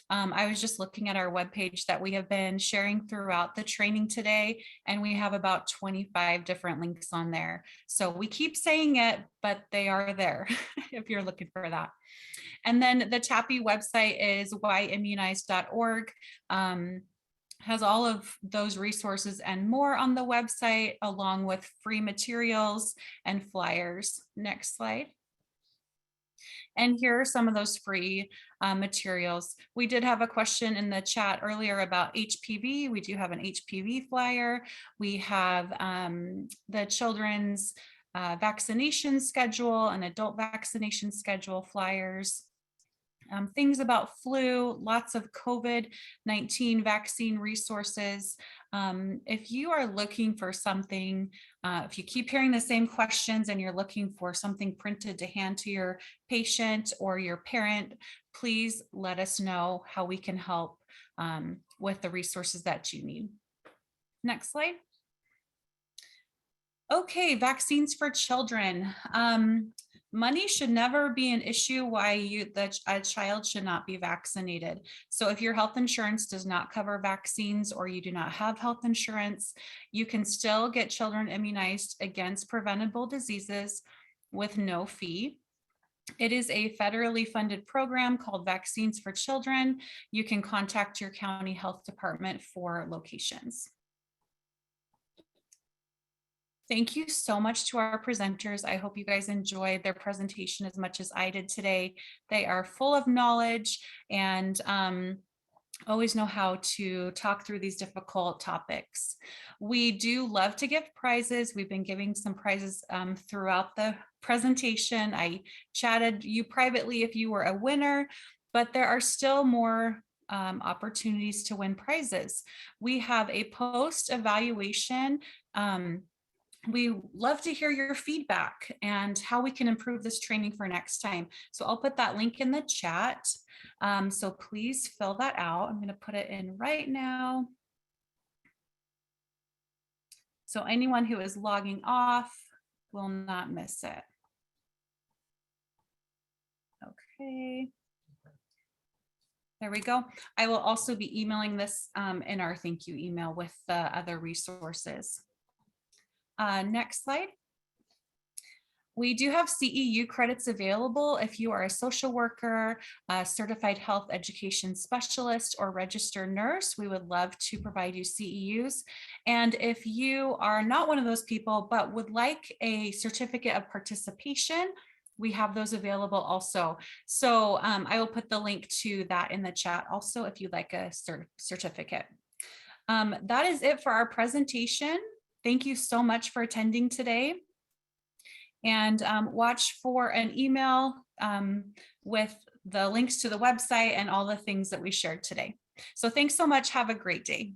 I was just looking at our webpage that we have been sharing throughout the training today, and we have about 25 different links on there. So we keep saying it, but they are there if you're looking for that. And then the TAPI website is whyimmunize.org. Has all of those resources and more on the website, along with free materials and flyers. Next slide. And here are some of those free materials. We did have a question in the chat earlier about HPV. We do have an HPV flyer. We have the children's vaccination schedule and adult vaccination schedule flyers. Things about flu, lots of COVID-19 vaccine resources. If you are looking for something, if you keep hearing the same questions and you're looking for something printed to hand to your patient or your parent, please let us know how we can help with the resources that you need. Next slide. Okay, vaccines for children. Money should never be an issue why a child should not be vaccinated. So if your health insurance does not cover vaccines or you do not have health insurance, you can still get children immunized against preventable diseases with no fee. It is a federally funded program called Vaccines for Children. You can contact your county health department for locations. Thank you so much to our presenters. I hope you guys enjoyed their presentation as much as I did today. They are full of knowledge and always know how to talk through these difficult topics. We do love to give prizes. We've been giving some prizes throughout the presentation. I chatted you privately if you were a winner, but there are still more opportunities to win prizes. We have a post evaluation. We love to hear your feedback and how we can improve this training for next time. So I'll put that link in the chat. So please fill that out. I'm going to put it in right now. So anyone who is logging off will not miss it. Okay. There we go. I will also be emailing this in our thank you email with the other resources. Next slide. We do have CEU credits available if you are a social worker, a certified health education specialist, or registered nurse. We would love to provide you CEUs. And if you are not one of those people, but would like a certificate of participation, we have those available also. So I will put the link to that in the chat also if you'd like a certificate. That is it for our presentation. Thank you so much for attending today. And watch for an email with the links to the website and all the things that we shared today. So thanks so much. Have a great day.